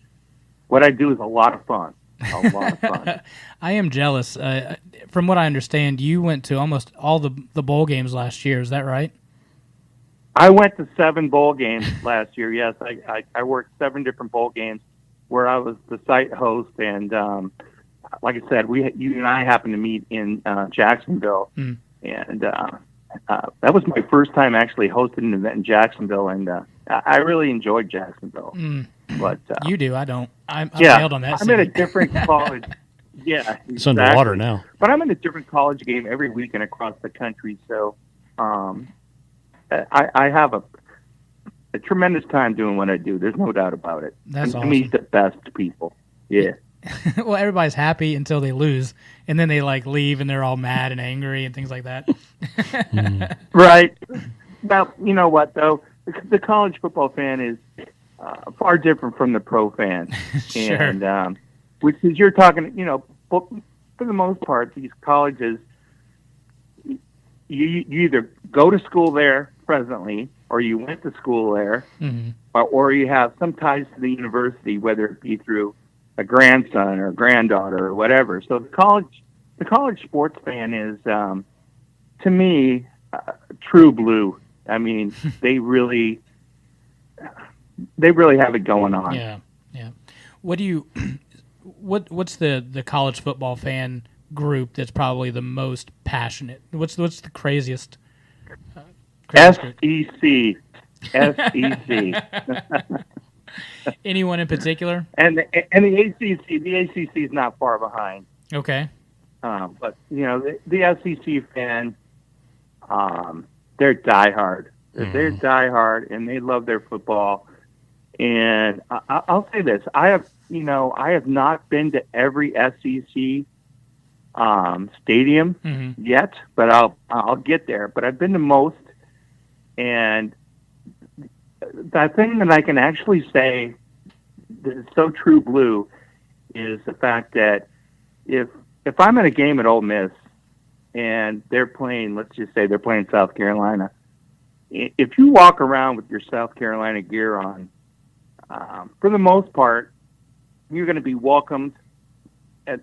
what I do is a lot of fun. A lot of fun. I am jealous. From what I understand, you went to almost all the bowl games last year. Is that right? I went to 7 bowl games last year. Yes, I worked 7 different bowl games where I was the site host, and like I said, you and I happened to meet in Jacksonville, and that was my first time actually hosting an event in Jacksonville, and I really enjoyed Jacksonville. But you do, I don't. I failed on that. I'm in a different college. Yeah, exactly. It's underwater now. But I'm in a different college game every weekend across the country, so I have a tremendous time doing what I do. There's no doubt about it. That's and awesome. I meet the best people. Yeah. Well, everybody's happy until they lose, and then they leave and they're all mad and angry and things like that. Right. Now, you know what though? The college football fan is far different from the pro fan. Sure. And which is you're talking, for the most part, these colleges, you either go to school there presently, or you went to school there, or you have some ties to the university, whether it be through a grandson or granddaughter or whatever. So the college sports fan is, to me, true blue. I mean, they really have it going on. Yeah. What do you? What's the college football fan group that's probably the most passionate? What's the craziest? SEC. Anyone in particular? And the ACC is not far behind. Okay. But the SEC fan, they're diehard. They're diehard, and they love their football. And I'll say this: I have not been to every SEC stadium yet, but I'll get there. But I've been to most, and the thing that I can actually say that is so true blue is the fact that if I'm at a game at Ole Miss and they're playing, let's just say they're playing South Carolina, if you walk around with your South Carolina gear on, for the most part, you're going to be welcomed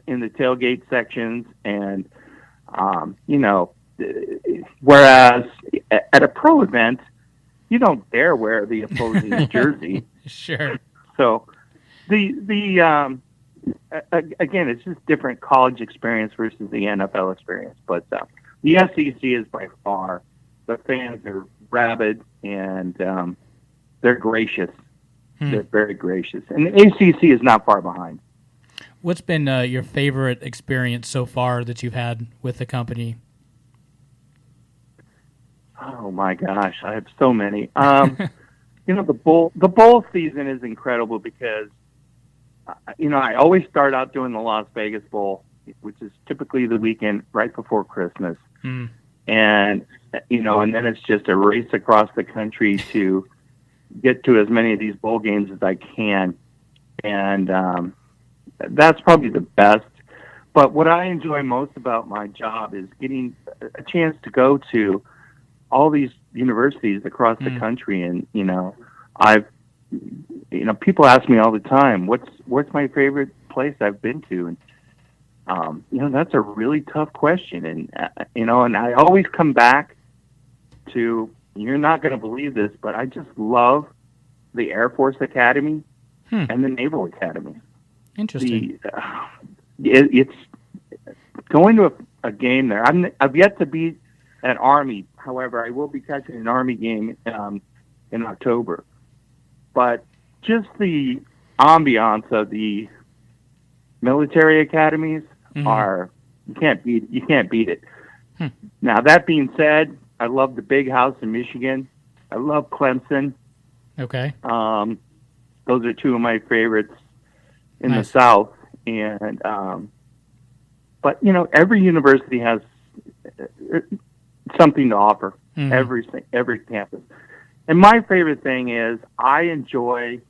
in the tailgate sections, and whereas at a pro event, you don't dare wear the opposing jersey. Sure. So again, it's just different college experience versus the NFL experience. But the SEC is by far, the fans are rabid, and they're gracious. They're very gracious. And the ACC is not far behind. What's been your favorite experience so far that you've had with the company? Oh my gosh, I have so many. The bowl season is incredible because I always start out doing the Las Vegas Bowl, which is typically the weekend right before Christmas. And and then it's just a race across the country to get to as many of these bowl games as I can. And that's probably the best. But what I enjoy most about my job is getting a chance to go to all these universities across the country. And, people ask me all the time, what's my favorite place I've been to? And, that's a really tough question. And, and I always come back to, you're not going to believe this, but I just love the Air Force Academy and the Naval Academy. Interesting. It's going to a game there. I've yet to be at Army. However, I will be catching an Army game in October. But just the ambiance of the military academies are you can't beat it. Now that being said, I love the Big House in Michigan. I love Clemson. Okay. Those are two of my favorites in Nice. the South, and but every university has something to offer. Every campus. And my favorite thing is I enjoy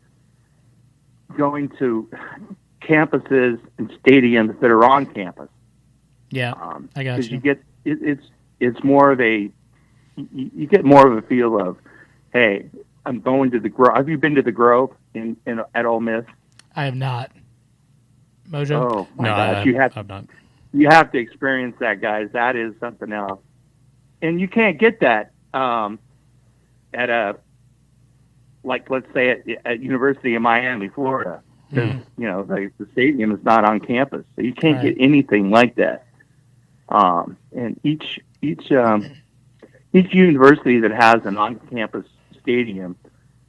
going to campuses and stadiums that are on campus. Yeah, I got Because you. you get it's more of a you get more of a feel of, hey, I'm going to the Grove. Have you been to the Grove at Ole Miss? I have not. Mojo? Oh my No, gosh, I've not. you have to experience that, guys. That is something else, and you can't get that at a let's say at University of Miami, Florida. Because the stadium is not on campus, so you can't Right. get anything like that. And each university that has an on-campus stadium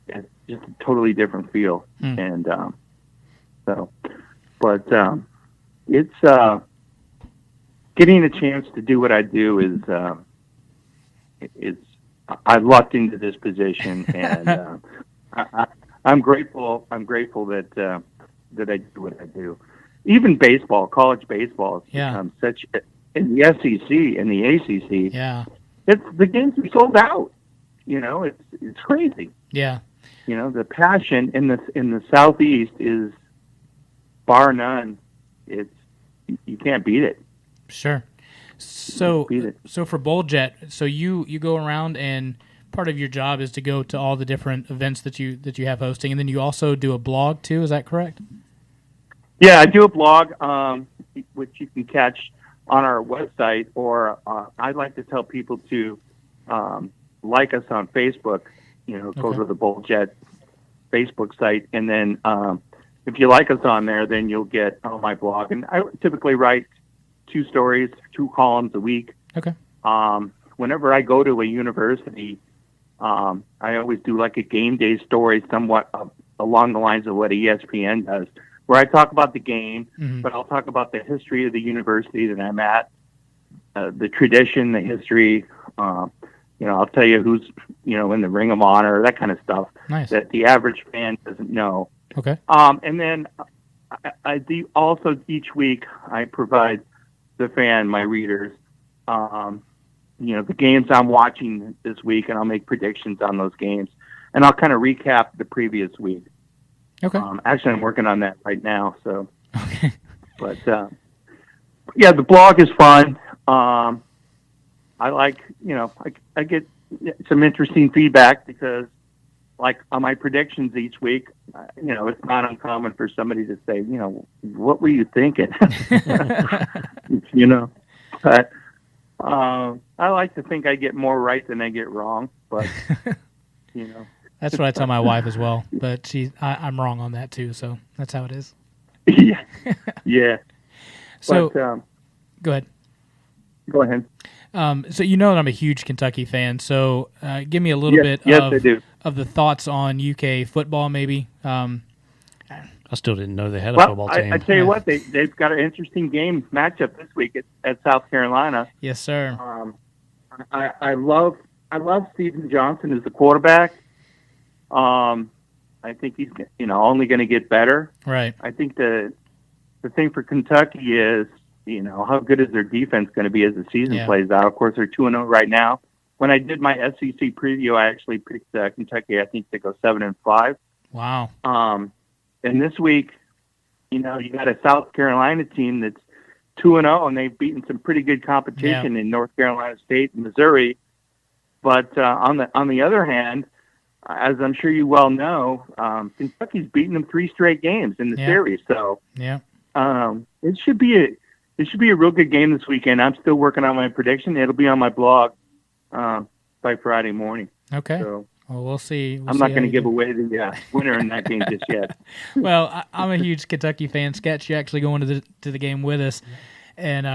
is just a totally different feel. And it's getting a chance to do what I do is I lucked into this position, and I'm grateful. I'm grateful that I do what I do. Even baseball, college baseball, has become such in the SEC and the ACC. Yeah. The games are sold out. It's crazy. Yeah. The passion in the Southeast is bar none. You can't beat it. Sure. So, Beat it. so for BowlJet, so you go around and part of your job is to go to all the different events that you have hosting, and then you also do a blog too. Is that correct? Yeah, I do a blog, which you can catch on our website, or I'd like to tell people to like us on Facebook. Go to the BowlJet Facebook site, and then if you like us on there, then you'll get on my blog. And I typically write 2 stories, 2 columns a week. Okay. Whenever I go to a university, I always do like a game day story, somewhat along the lines of what ESPN does, where I talk about the game, but I'll talk about the history of the university that I'm at, the tradition, the history. I'll tell you who's in the Ring of Honor, that kind of stuff. Nice. That the average fan doesn't know. Okay. And then I do also each week I provide the fan, my readers, the games I'm watching this week, and I'll make predictions on those games, and I'll kind of recap the previous week. Okay. Actually, I'm working on that right now. So, Okay. but yeah, the blog is fun. I like, I get some interesting feedback because, like on my predictions each week, it's not uncommon for somebody to say, what were you thinking? But I like to think I get more right than I get wrong, but That's what I tell my wife as well, but I'm wrong on that too. So that's how it is. yeah. So But, go ahead. go ahead. So that I'm a huge Kentucky fan. So give me a little bit Yes, I do. of the thoughts on UK football, maybe. I still didn't know they had a Well, football team. I tell you what, they've got an interesting game matchup this week at South Carolina. Yes, sir. I love Stephen Johnson as the quarterback. I think he's only going to get better. Right. I think the thing for Kentucky is how good is their defense going to be as the season plays out. Of course, they're 2-0 right now. When I did my SEC preview, I actually picked Kentucky. I think they go 7-5. Wow. And this week, you got a South Carolina team that's 2-0, and they've beaten some pretty good competition in North Carolina State and Missouri. But on the other hand, as I'm sure you well know, Kentucky's beaten them 3 straight games in the series. So it should be a real good game this weekend. I'm still working on my prediction. It'll be on my blog by Friday morning. Okay. So well, we'll see. I'm not going to give away the winner in that game just yet. Well, I'm a huge Kentucky fan. Sketch, you actually going to the game with us, and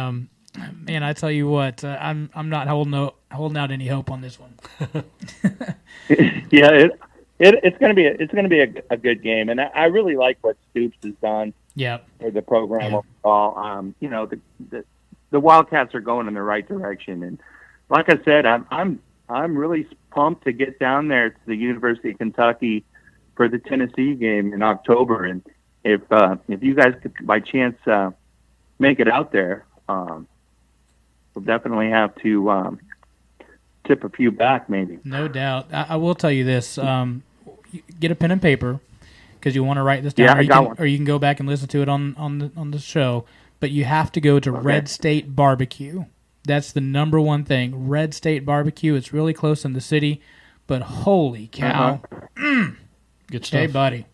man, I tell you what, I'm not holding out any hope on this one. it's going to be a good game, and I really like what Stoops has done Yeah. for the program overall. You know, the Wildcats are going in the right direction, and like I said, I'm really pumped to get down there to the University of Kentucky for the Tennessee game in October, and if you guys could by chance make it out there, we'll definitely have to tip a few back, maybe. No doubt. I will tell you this: get a pen and paper because you want to write this down. Yeah, or I you got can, one. Or you can go back and listen to it on the show. But you have to go to Red State Barbecue. That's the number one thing. Red State Barbecue. It's really close in the city, but holy cow! Good stuff. Hey, buddy.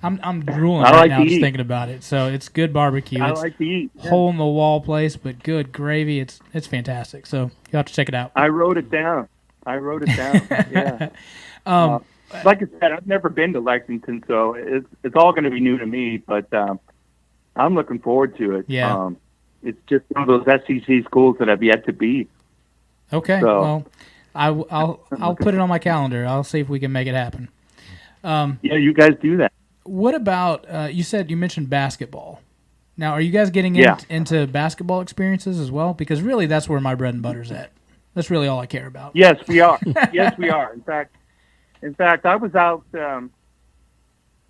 I'm drooling I right like now to just eat. thinking about it. So it's good barbecue. I It's like to eat. Yeah. hole in the wall place, but good gravy. It's fantastic. So you have to check it out. I wrote it down. Yeah. Like I said, I've never been to Lexington, so it's all going to be new to me. But I'm looking forward to it. Yeah. It's just one of those SEC schools that I've yet to be. Okay. So- Well, I'll put it on my calendar. I'll see if we can make it happen. Yeah, you guys do that. What about you mentioned basketball? Now, are you guys getting Yeah. into basketball experiences as well? Because really, that's where my bread and butter's at. That's really all I care about. Yes, we are. Yes, we are. In fact, I was out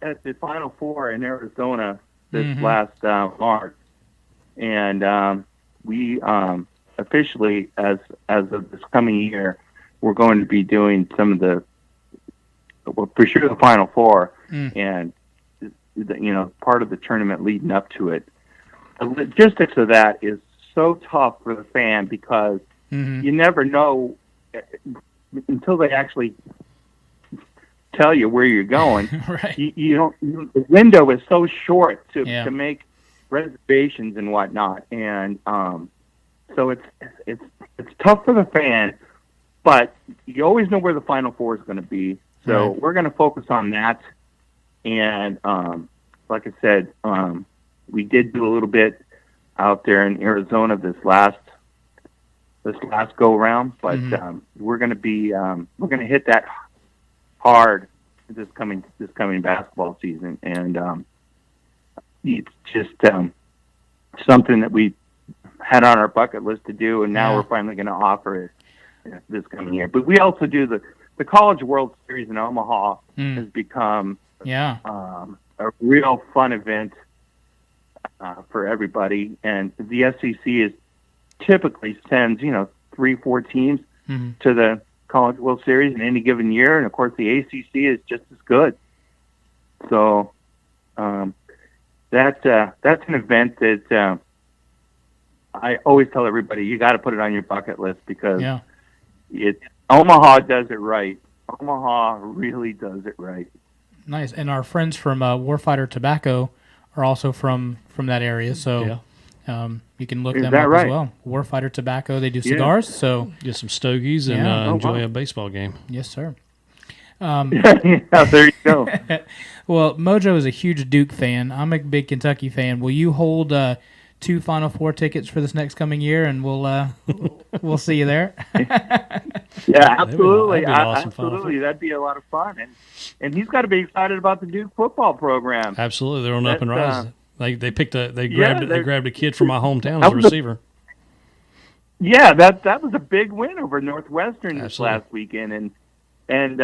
at the Final Four in Arizona this last March, and we officially, as of this coming year, we're going to be doing some of the, well, for sure, the Final Four, and part of the tournament leading up to it. The logistics of that is so tough for the fan because you never know until they actually tell you where you're going. Right. You don't. The window is so short to make reservations and whatnot, and so it's tough for the fan. But you always know where the Final Four is going to be, so we're going to focus on that. And like I said, we did do a little bit out there in Arizona this last go round, but we're going to be we're going to hit that hard this coming basketball season, and it's just something that we had on our bucket list to do, and now we're finally going to offer it this coming year. But we also do the College World Series in Omaha has become a real fun event for everybody, and the SEC is typically sends 3-4 teams to the College World Series in any given year, and of course the ACC is just as good. So that's an event that I always tell everybody you got to put it on your bucket list because Omaha does it right. Omaha really does it right. Nice. And our friends from Warfighter Tobacco are also from that area, so you can look them up as well. Warfighter Tobacco, they do cigars, so get some stogies and enjoy a baseball game. Yes, sir. There you go. Well, Mojo is a huge Duke fan. I'm a big Kentucky fan. Will you hold 2 Final Four tickets for this next coming year, and we'll see you there? Yeah, absolutely. That'd be an awesome Absolutely. That'd be a lot of fun. And he's got to be excited about the Duke football program. Absolutely, they're on up and rise. They grabbed a kid from my hometown as a receiver. That was a big win over Northwestern this Absolutely. last weekend, and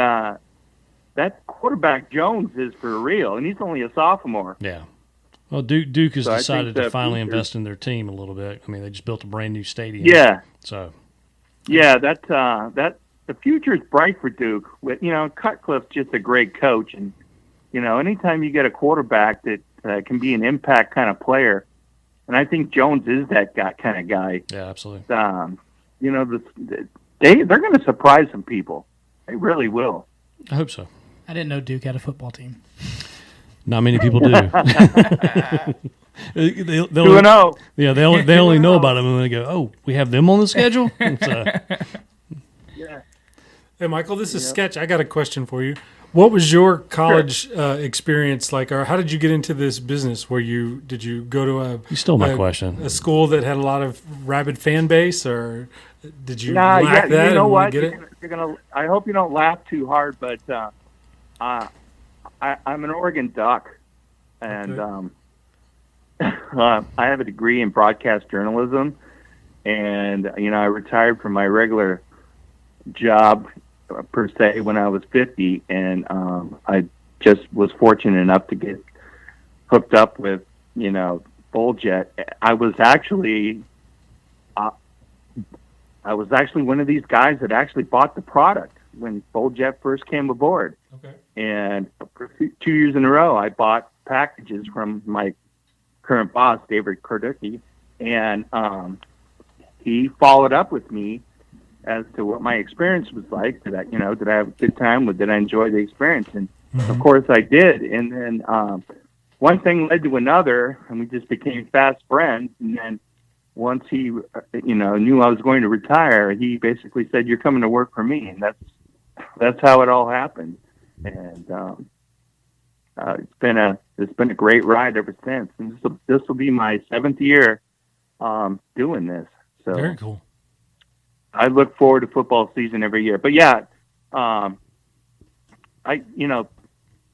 that quarterback Jones is for real, and he's only a sophomore. Yeah. Well, Duke has So I decided think to finally future- invest in their team a little bit. I mean, they just built a brand new stadium. Yeah, So that the future is bright for Duke. With Cutcliffe's just a great coach, and anytime you get a quarterback that can be an impact kind of player, and I think Jones is that kind of guy. yeah, absolutely. They're going to surprise some people. They really will. I hope so. I didn't know Duke had a football team. Not many people do. They 2-0. Yeah, they only know about them and they go, "Oh, we have them on the schedule." Yeah. Hey, Michael, this is Sketch. I got a question for you. What was your college experience like, or how did you get into this business? Did you go to You stole my question. a school that had a lot of rabid fan base, or did you Nah, lack that? you know and what? Get it? I hope you don't laugh too hard, but I'm an Oregon Duck, and Okay. I have a degree in broadcast journalism, and I retired from my regular job per se when I was 50, and I just was fortunate enough to get hooked up with Bulljet. Uh, I was actually one of these guys that actually bought the product when Bulljet first came aboard. Okay. And for 2 years in a row, I bought packages from my current boss, David Korducki, and he followed up with me as to what my experience was like. Did I have a good time? Did I enjoy the experience? And of course I did. And then one thing led to another, and we just became fast friends. And then once he, knew I was going to retire, he basically said, "You're coming to work for me," and that's how it all happened. And it's been a great ride ever since. And this will be my 7th year doing this. So Very cool. I look forward to football season every year. But yeah,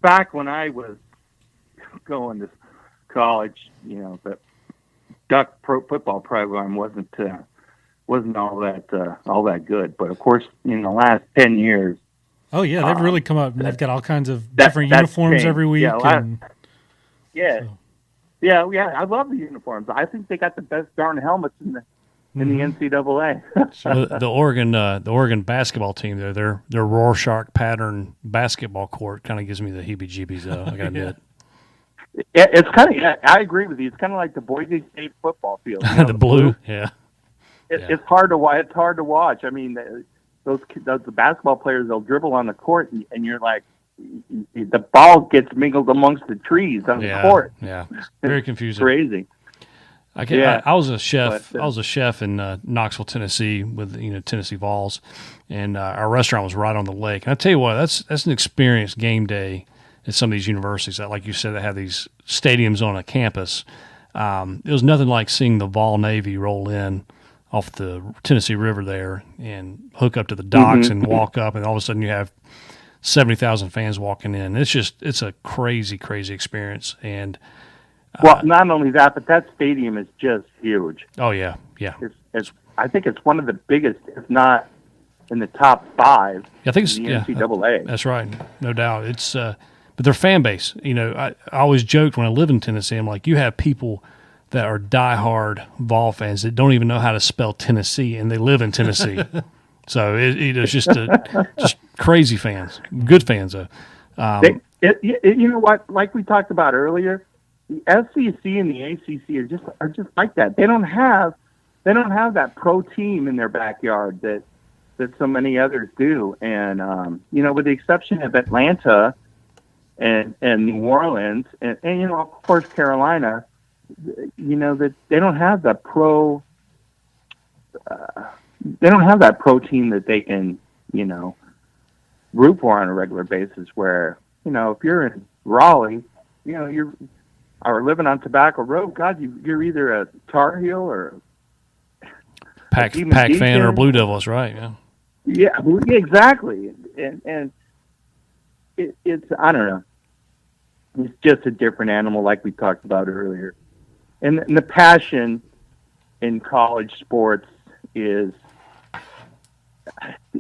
back when I was going to college, the Duck Pro football program wasn't all that good. But of course, in the last 10 years, Oh yeah, they've really come up, and they've got all kinds of that- different that's uniforms changed. every week. Yeah, yeah, So- yeah. I love the uniforms. I think they got the best darn helmets in the NCAA. Well, the Oregon basketball team, their Rorschach pattern basketball court kind of gives me the heebie-jeebies, though. I gotta admit. It's kind of. I agree with you. It's kind of like the Boise State football field. The blue, yeah. It's hard to watch. It's hard to watch. I mean, those basketball players, they'll dribble on the court, and you're like, the ball gets mingled amongst the trees on the court. Yeah, very confusing. Crazy. I was a chef. But, I was a chef in Knoxville, Tennessee, with Tennessee Vols, and our restaurant was right on the lake. And I tell you what, that's an experience game day at some of these universities that, like you said, that have these stadiums on a campus. It was nothing like seeing the Vol Navy roll in off the Tennessee River there and hook up to the docks and walk up, and all of a sudden you have 70,000 fans walking in. It's a crazy, crazy experience. And well, not only that, but that stadium is just huge. oh yeah, yeah. I think it's one of the biggest, if not in the top 5. I think it's in the NCAA. That's right, no doubt. It's but their fan base. I always joked when I lived in Tennessee. I'm like, you have people that are diehard Vol fans that don't even know how to spell Tennessee, and they live in Tennessee. So it's just just crazy fans, good fans though. You know what? Like we talked about earlier, the SEC and the ACC are just like that. They don't have that pro team in their backyard that so many others do. And with the exception of Atlanta and New Orleans and of course Carolina, that they don't have that pro. They don't have that pro team that they can root for on a regular basis. Where if you're in Raleigh, you're living on Tobacco Road. God, you're either a Tar Heel or Pack fan or Blue Devils, right? Yeah. Yeah, exactly. And it's I don't know. It's just a different animal, like we talked about earlier. And the passion in college sports is,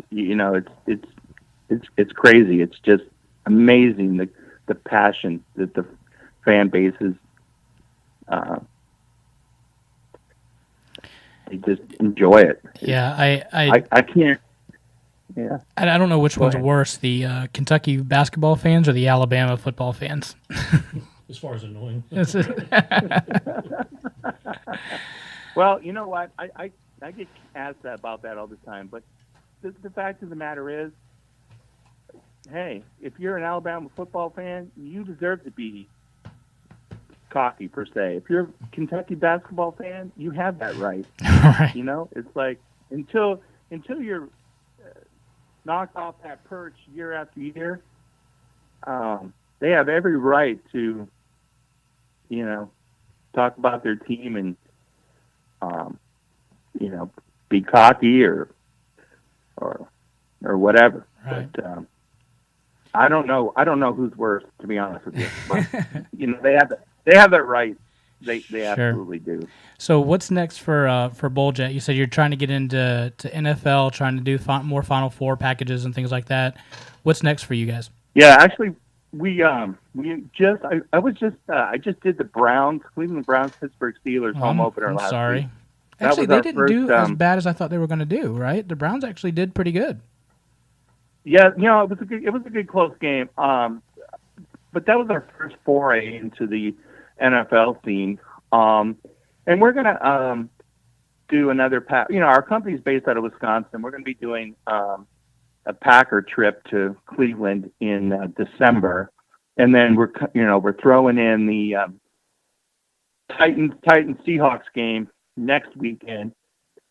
it's crazy. It's just amazing the passion that the fan bases. They just enjoy it. Yeah, I can't. Yeah. I don't know which one's ahead. worse, the Kentucky basketball fans or the Alabama football fans. As far as annoying. Well, you know what? I get asked about that all the time, but the fact of the matter is, hey, if you're an Alabama football fan, you deserve to be cocky per se. If you're a Kentucky basketball fan, you have that right. Right. It's like until you're knocked off that perch year after year, they have every right to, talk about their team and, be cocky or whatever. Right. But I don't know. I don't know who's worse, to be honest with you. But, they have that right. They absolutely do. So what's next for BullJet? You said you're trying to get into NFL, trying to do more Final Four packages and things like that. What's next for you guys? Yeah, actually, I just did the Cleveland Browns, Pittsburgh Steelers home opener I'm last sorry. week. Actually, they didn't do first, as bad as I thought they were going to do. Right? The Browns actually did pretty good. Yeah, it was a good close game. But that was our first foray into the NFL scene. And we're gonna do another pack. Our company's based out of Wisconsin. We're gonna be doing a Packer trip to Cleveland in December, and then we're throwing in the Titans Seahawks game next weekend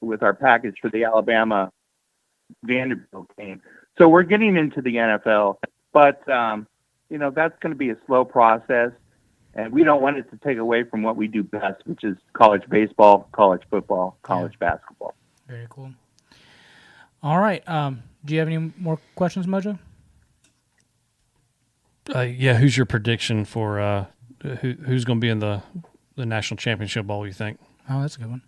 with our package for the Alabama Vanderbilt game. So we're getting into the NFL, but that's going to be a slow process, and we don't want it to take away from what we do best, which is college baseball, college football, college basketball. Very cool. All right. Do you have any more questions, Mojo? Yeah. Who's your prediction for who's going to be in the national championship bowl? You think? Oh, that's a good one.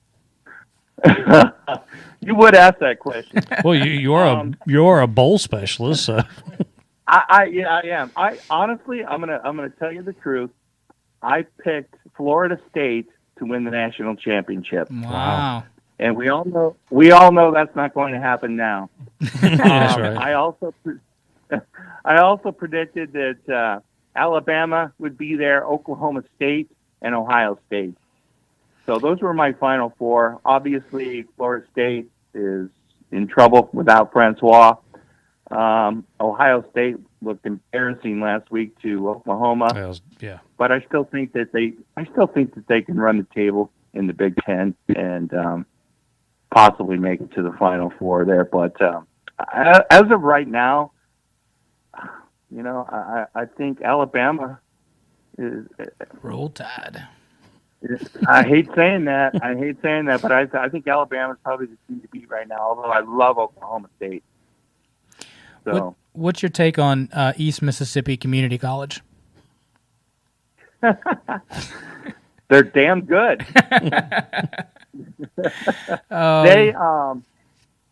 You would ask that question. Well, you are a bowl specialist. So. I am. I honestly, I'm gonna tell you the truth. I picked Florida State to win the national championship. Wow. And we all know that's not going to happen now. That's right. I also predicted that Alabama would be there, Oklahoma State, and Ohio State. So those were my final four. Obviously, Florida State is in trouble without Francois. Ohio State looked embarrassing last week to Oklahoma. Yeah. But I still think that they can run the table in the Big Ten and possibly make it to the Final Four there. But as of right now, I think Alabama is Roll Tide. I hate saying that, but I think Alabama's probably the team to beat right now. Although I love Oklahoma State. So what's your take on East Mississippi Community College? They're damn good. They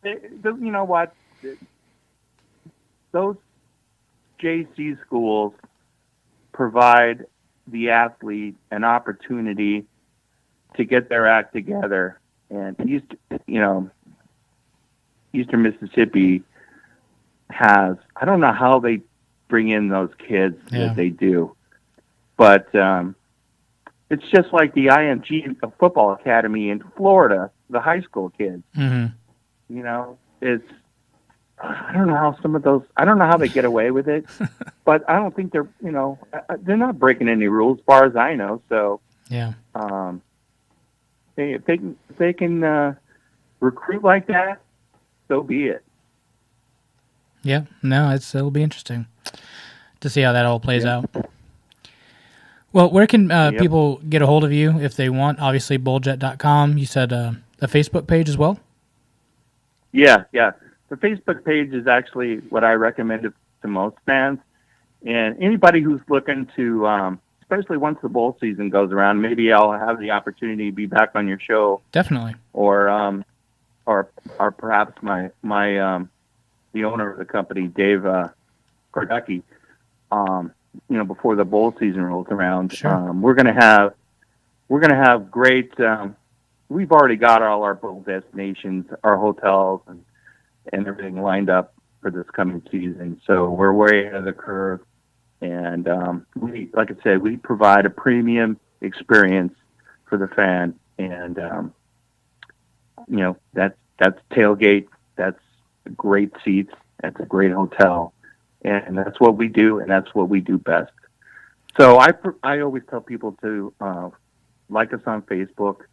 you know what? Those JC schools provide the athlete an opportunity to get their act together, and Eastern Mississippi has, I don't know how they bring in those kids that they do, but it's just like the IMG football academy in Florida, the high school kids. Mm-hmm. I don't know how they get away with it, but I don't think they're not breaking any rules as far as I know. So yeah, if they can recruit like that, so be it. Yeah, no, it'll be interesting to see how that all plays out. Well, where can people get a hold of you if they want? Obviously, bulljet.com. You said a Facebook page as well? Yeah. The Facebook page is actually what I recommend to most fans. And anybody who's looking to, especially once the bowl season goes around, maybe I'll have the opportunity to be back on your show. Definitely. Or perhaps my the owner of the company, Dave Korducky, before the bowl season rolls around. Sure. We're gonna have great. We've already got all our bowl destinations, our hotels, and everything lined up for this coming season. So we're way ahead of the curve, and like I said, we provide a premium experience for the fan, and that's tailgate, that's great seats, that's a great hotel, and that's what we do, and that's what we do best. So I always tell people to like us on Facebook,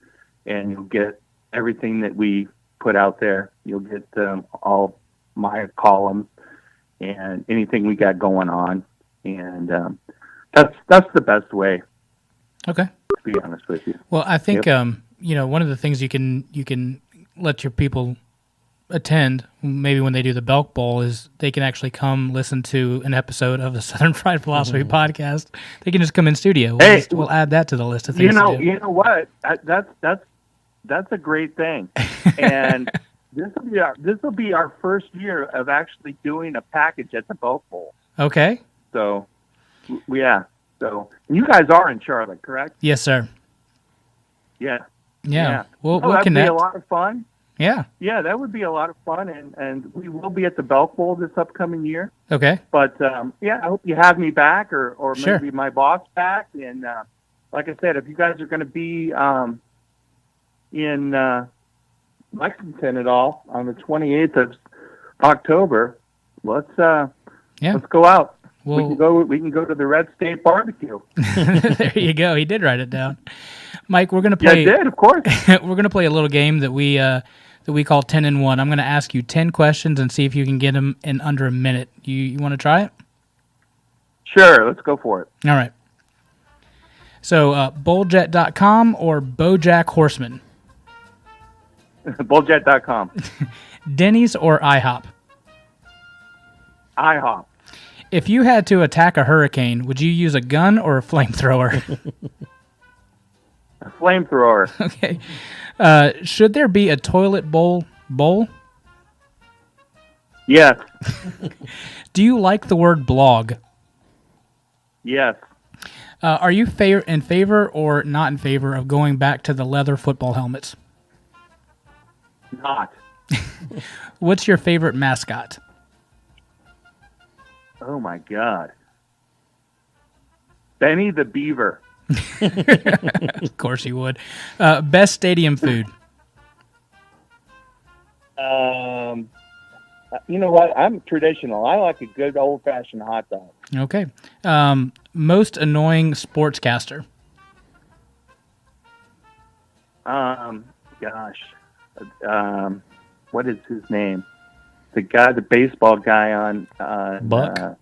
and you'll get everything that we put out there. You'll get all my columns and anything we got going on, and that's the best way. Okay. To be honest with you. Well, I think one of the things you can let your people attend, maybe when they do the Belk Bowl, is they can actually come listen to an episode of the Southern Fried Philosophy podcast. They can just come in studio. We'll add that to the list of things to do. You know what? That's a great thing. And this will be our first year of actually doing a package at the Belk Bowl. Okay. So, yeah. So you guys are in Charlotte, correct? Yes, sir. Yeah. Yeah. We'll that'd connect. be a lot of fun. Yeah. Yeah, that would be a lot of fun, and we will be at the Belk Bowl this upcoming year. Okay. But yeah, I hope you have me back, or Sure. maybe my boss back. And like I said, if you guys are going to be in Lexington at all on the 28th of October, let's go out. We can go to the Red State Barbecue. There you go. He did write it down. Mike, we're gonna play. Yeah, I did, of course. We're gonna play a little game that we call 10 in 1. I'm gonna ask you 10 questions and see if you can get them in under a minute. You want to try it? Sure, let's go for it. All right. So, Bulljet.com or BoJack Horseman? Bulljet.com. Denny's or IHOP? IHOP. If you had to attack a hurricane, would you use a gun or a flamethrower? A flamethrower. Okay. Should there be a toilet bowl? Yes. Do you like the word blog? Yes. Are you in favor or not in favor of going back to the leather football helmets? Not. What's your favorite mascot? Oh my God. Benny the Beaver. Of course you would. Best stadium food? You know what? I'm traditional. I like a good old-fashioned hot dog. Okay. Most annoying sportscaster? Gosh. What is his name? The baseball guy on... Buck?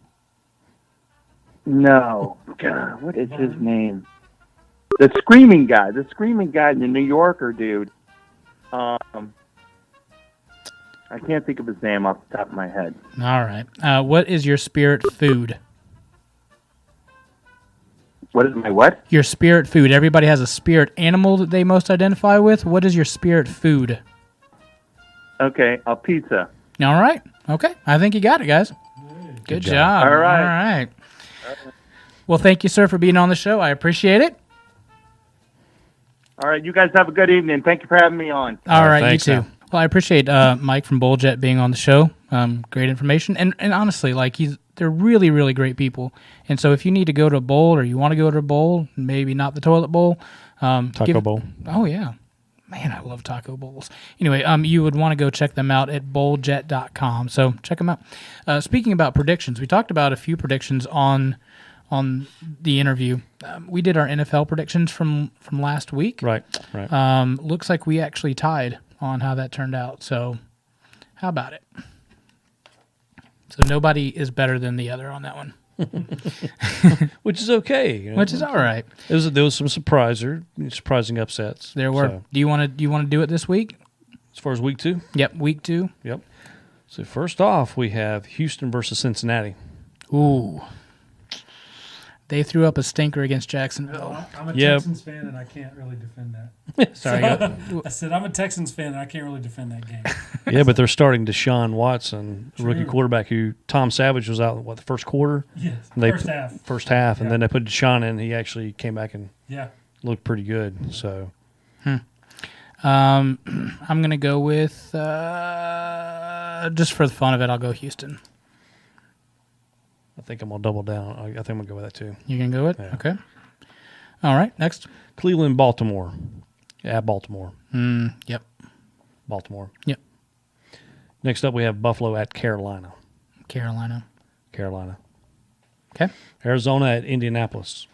No. God, what is his name? The screaming guy. The New Yorker dude. I can't think of his name off the top of my head. All right. What is your spirit food? What is my what? Your spirit food. Everybody has a spirit animal that they most identify with. What is your spirit food? Okay, a pizza. All right. Okay. I think you got it, guys. Good job. All right. All right. Well, thank you, sir, for being on the show. I appreciate it. All right, you guys have a good evening. Thank you for having me on. All right, thanks, you too. man. Well, I appreciate Mike from Bulljet being on the show. Great information, and honestly, like they're really, really great people. And so, if you need to go to a bowl or you want to go to a bowl, maybe not the toilet bowl, Taco bowl. Oh yeah, man, I love taco bowls. Anyway, you would want to go check them out at bulljet.com. So check them out. Speaking about predictions, we talked about a few predictions on the interview. We did our NFL predictions from last week. Right. Looks like we actually tied on how that turned out. So how about it? So nobody is better than the other on that one. Which is okay. You know? Which is all right. There was some surprising upsets. There were. So, Do you want to do it this week? as far as week 2? Yep, week 2. Yep. So first off, we have Houston versus Cincinnati. Ooh. They threw up a stinker against Jacksonville. I'm a Yep. Texans fan, and I can't really defend that. Sorry. I said I'm a Texans fan, and I can't really defend that game. Yeah, but they're starting Deshaun Watson, rookie True. quarterback, who Tom Savage was out, the first quarter? Yes, They first put- half. First half, and Yeah. then they put Deshaun in. He actually came back and Yeah. looked pretty good. So I'm going to go with, just for the fun of it, I'll go Houston. I think I'm going to double down. I think I'm going to go with that too. You can go with? Yeah. Okay. All right, next. Cleveland, Baltimore. At Baltimore. Yep. Baltimore. Yep. Next up, we have Buffalo at Carolina. Carolina. Okay. Arizona at Indianapolis.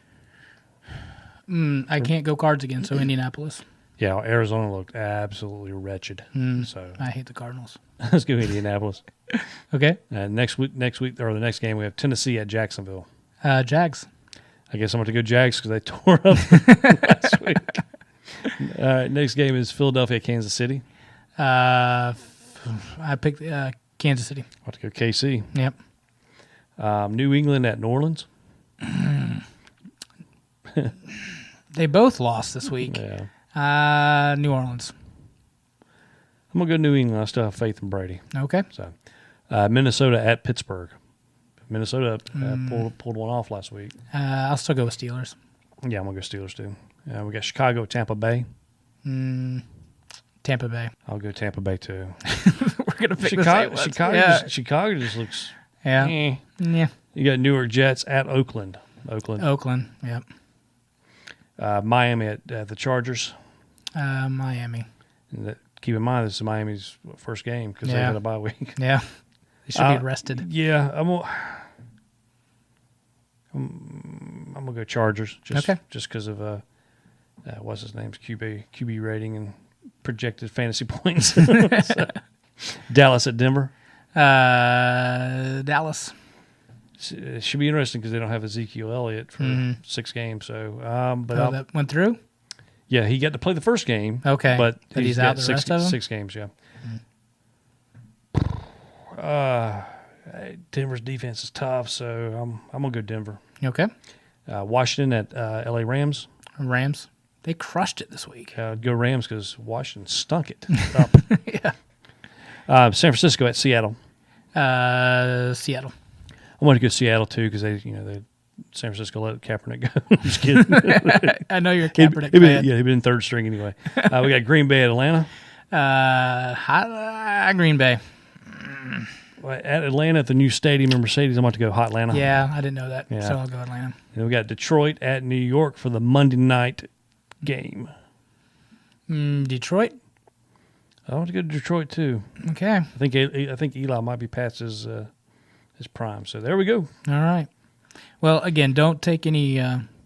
I can't go Cards again, so Indianapolis. Yeah, Arizona looked absolutely wretched. So I hate the Cardinals. let's go Indianapolis. Okay. Next week, or the next game, we have Tennessee at Jacksonville. Jags. I guess I'm going to go Jags because they tore up last week. Next game is Philadelphia, Kansas City. I picked Kansas City. I'll have to go KC. Yep. New England at New Orleans. They both lost this week. Yeah. New Orleans. I'm going to go New England. I still have faith in Brady. Okay. So, Minnesota at Pittsburgh. Minnesota pulled one off last week. I'll still go with Steelers. Yeah, I'm going to go Steelers too. We got Chicago, Tampa Bay. Tampa Bay. I'll go Tampa Bay too. We're going to pick the same ones. Chicago just looks... Yeah. Eh. Yeah. You got New York Jets at Oakland. Oakland. Yep. Miami at the Chargers. Miami. And keep in mind, this is Miami's first game because they had a bye week. Yeah. They should be rested. Yeah. I'm going to go Chargers just because of what's his name's QB rating and projected fantasy points. So, Dallas at Denver. Dallas. It should be interesting because they don't have Ezekiel Elliott for 6 games. So, but that went through. Yeah, he got to play the first game. Okay, but he's out the rest of them? 6 games. Yeah. Denver's defense is tough, so I'm gonna go Denver. Okay. Washington at LA Rams. Rams. They crushed it this week. Go Rams because Washington stunk it up. Yeah. San Francisco at Seattle. Seattle. I'm going to go Seattle too because they San Francisco let Kaepernick go. I'm just kidding. I know you're a Kaepernick fan. He'd been in third string anyway. We got Green Bay at Atlanta. Green Bay. At Atlanta at the new stadium in Mercedes, I'm about to go Hot Atlanta. Yeah, I didn't know that, Yeah. so I'll go Atlanta. And we got Detroit at New York for the Monday night game. Detroit. I want to go to Detroit too. Okay. I think Eli might be past his prime. So there we go. All right. Well, again, don't take any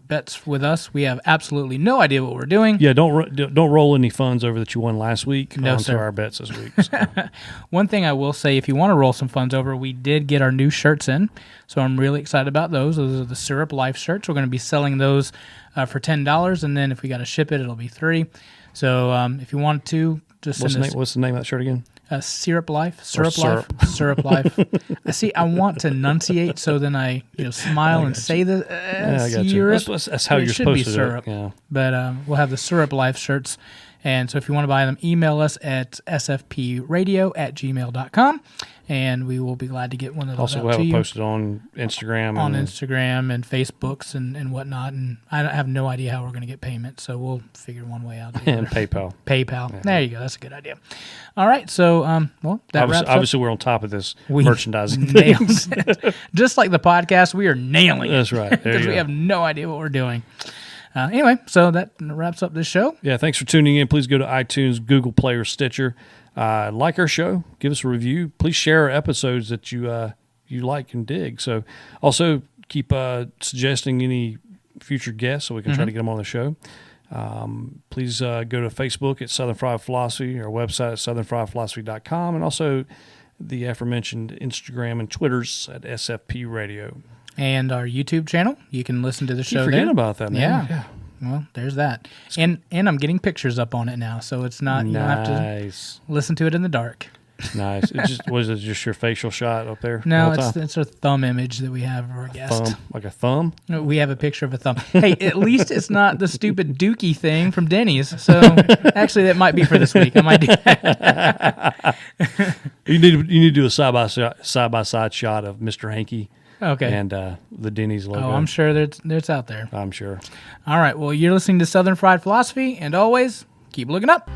bets with us. We have absolutely no idea what we're doing. Yeah, don't roll any funds over that you won last week No, onto sir. our bets this week. So. One thing I will say, if you want to roll some funds over, we did get our new shirts in, so I'm really excited about those. Those are the Syrup Life shirts. We're going to be selling those for $10, and then if we got to ship it, it'll be $3. So if you want to, just send us What's the name of that shirt again? Syrup Life, Syrup. Syrup Life. I want to enunciate, so then I smile and say the I got you. syrup. That's how But it you're should be supposed to syrup. do it. Yeah. But we'll have the Syrup Life shirts. And so if you want to buy them, email us at sfpradio@gmail.com, and we will be glad to get one of those Also, out we'll have to it you posted on Instagram. on Instagram and Facebooks and whatnot. And I have no idea how we're going to get payment, so we'll figure one way out. And PayPal. PayPal. Yeah. There you go. That's a good idea. All right. So, that wraps up. Obviously, we're on top of this We merchandising nailed things. it. Just like the podcast, we are nailing it. That's right. There Because you we go. have no idea what we're doing. Anyway, so that wraps up this show. Yeah, thanks for tuning in. Please go to iTunes, Google Play, or Stitcher. Like our show. Give us a review. Please share our episodes that you like and dig. So also keep suggesting any future guests so we can try to get them on the show. Please go to Facebook at Southern Fried Philosophy, our website at southernfriedphilosophy.com, and also the aforementioned Instagram and Twitters at SFP Radio. And our YouTube channel. You can listen to the show Forget there. about that, man. Yeah. Well, there's that. And I'm getting pictures up on it now, so it's not, you don't have to Nice. listen to it in the dark. Nice. Was it just your facial shot up there? No, the whole time? it's a thumb image that we have of our guest. Thumb, like a thumb. We have a picture of a thumb. Hey, at least it's not the stupid dookie thing from Denny's. So actually, that might be for this week. I might do that. You need to do a side by side shot of Mr. Hankey. Okay. And the Denny's logo. Oh, I'm sure it's out there. I'm sure. All right. Well, you're listening to Southern Fried Philosophy, and always keep looking up.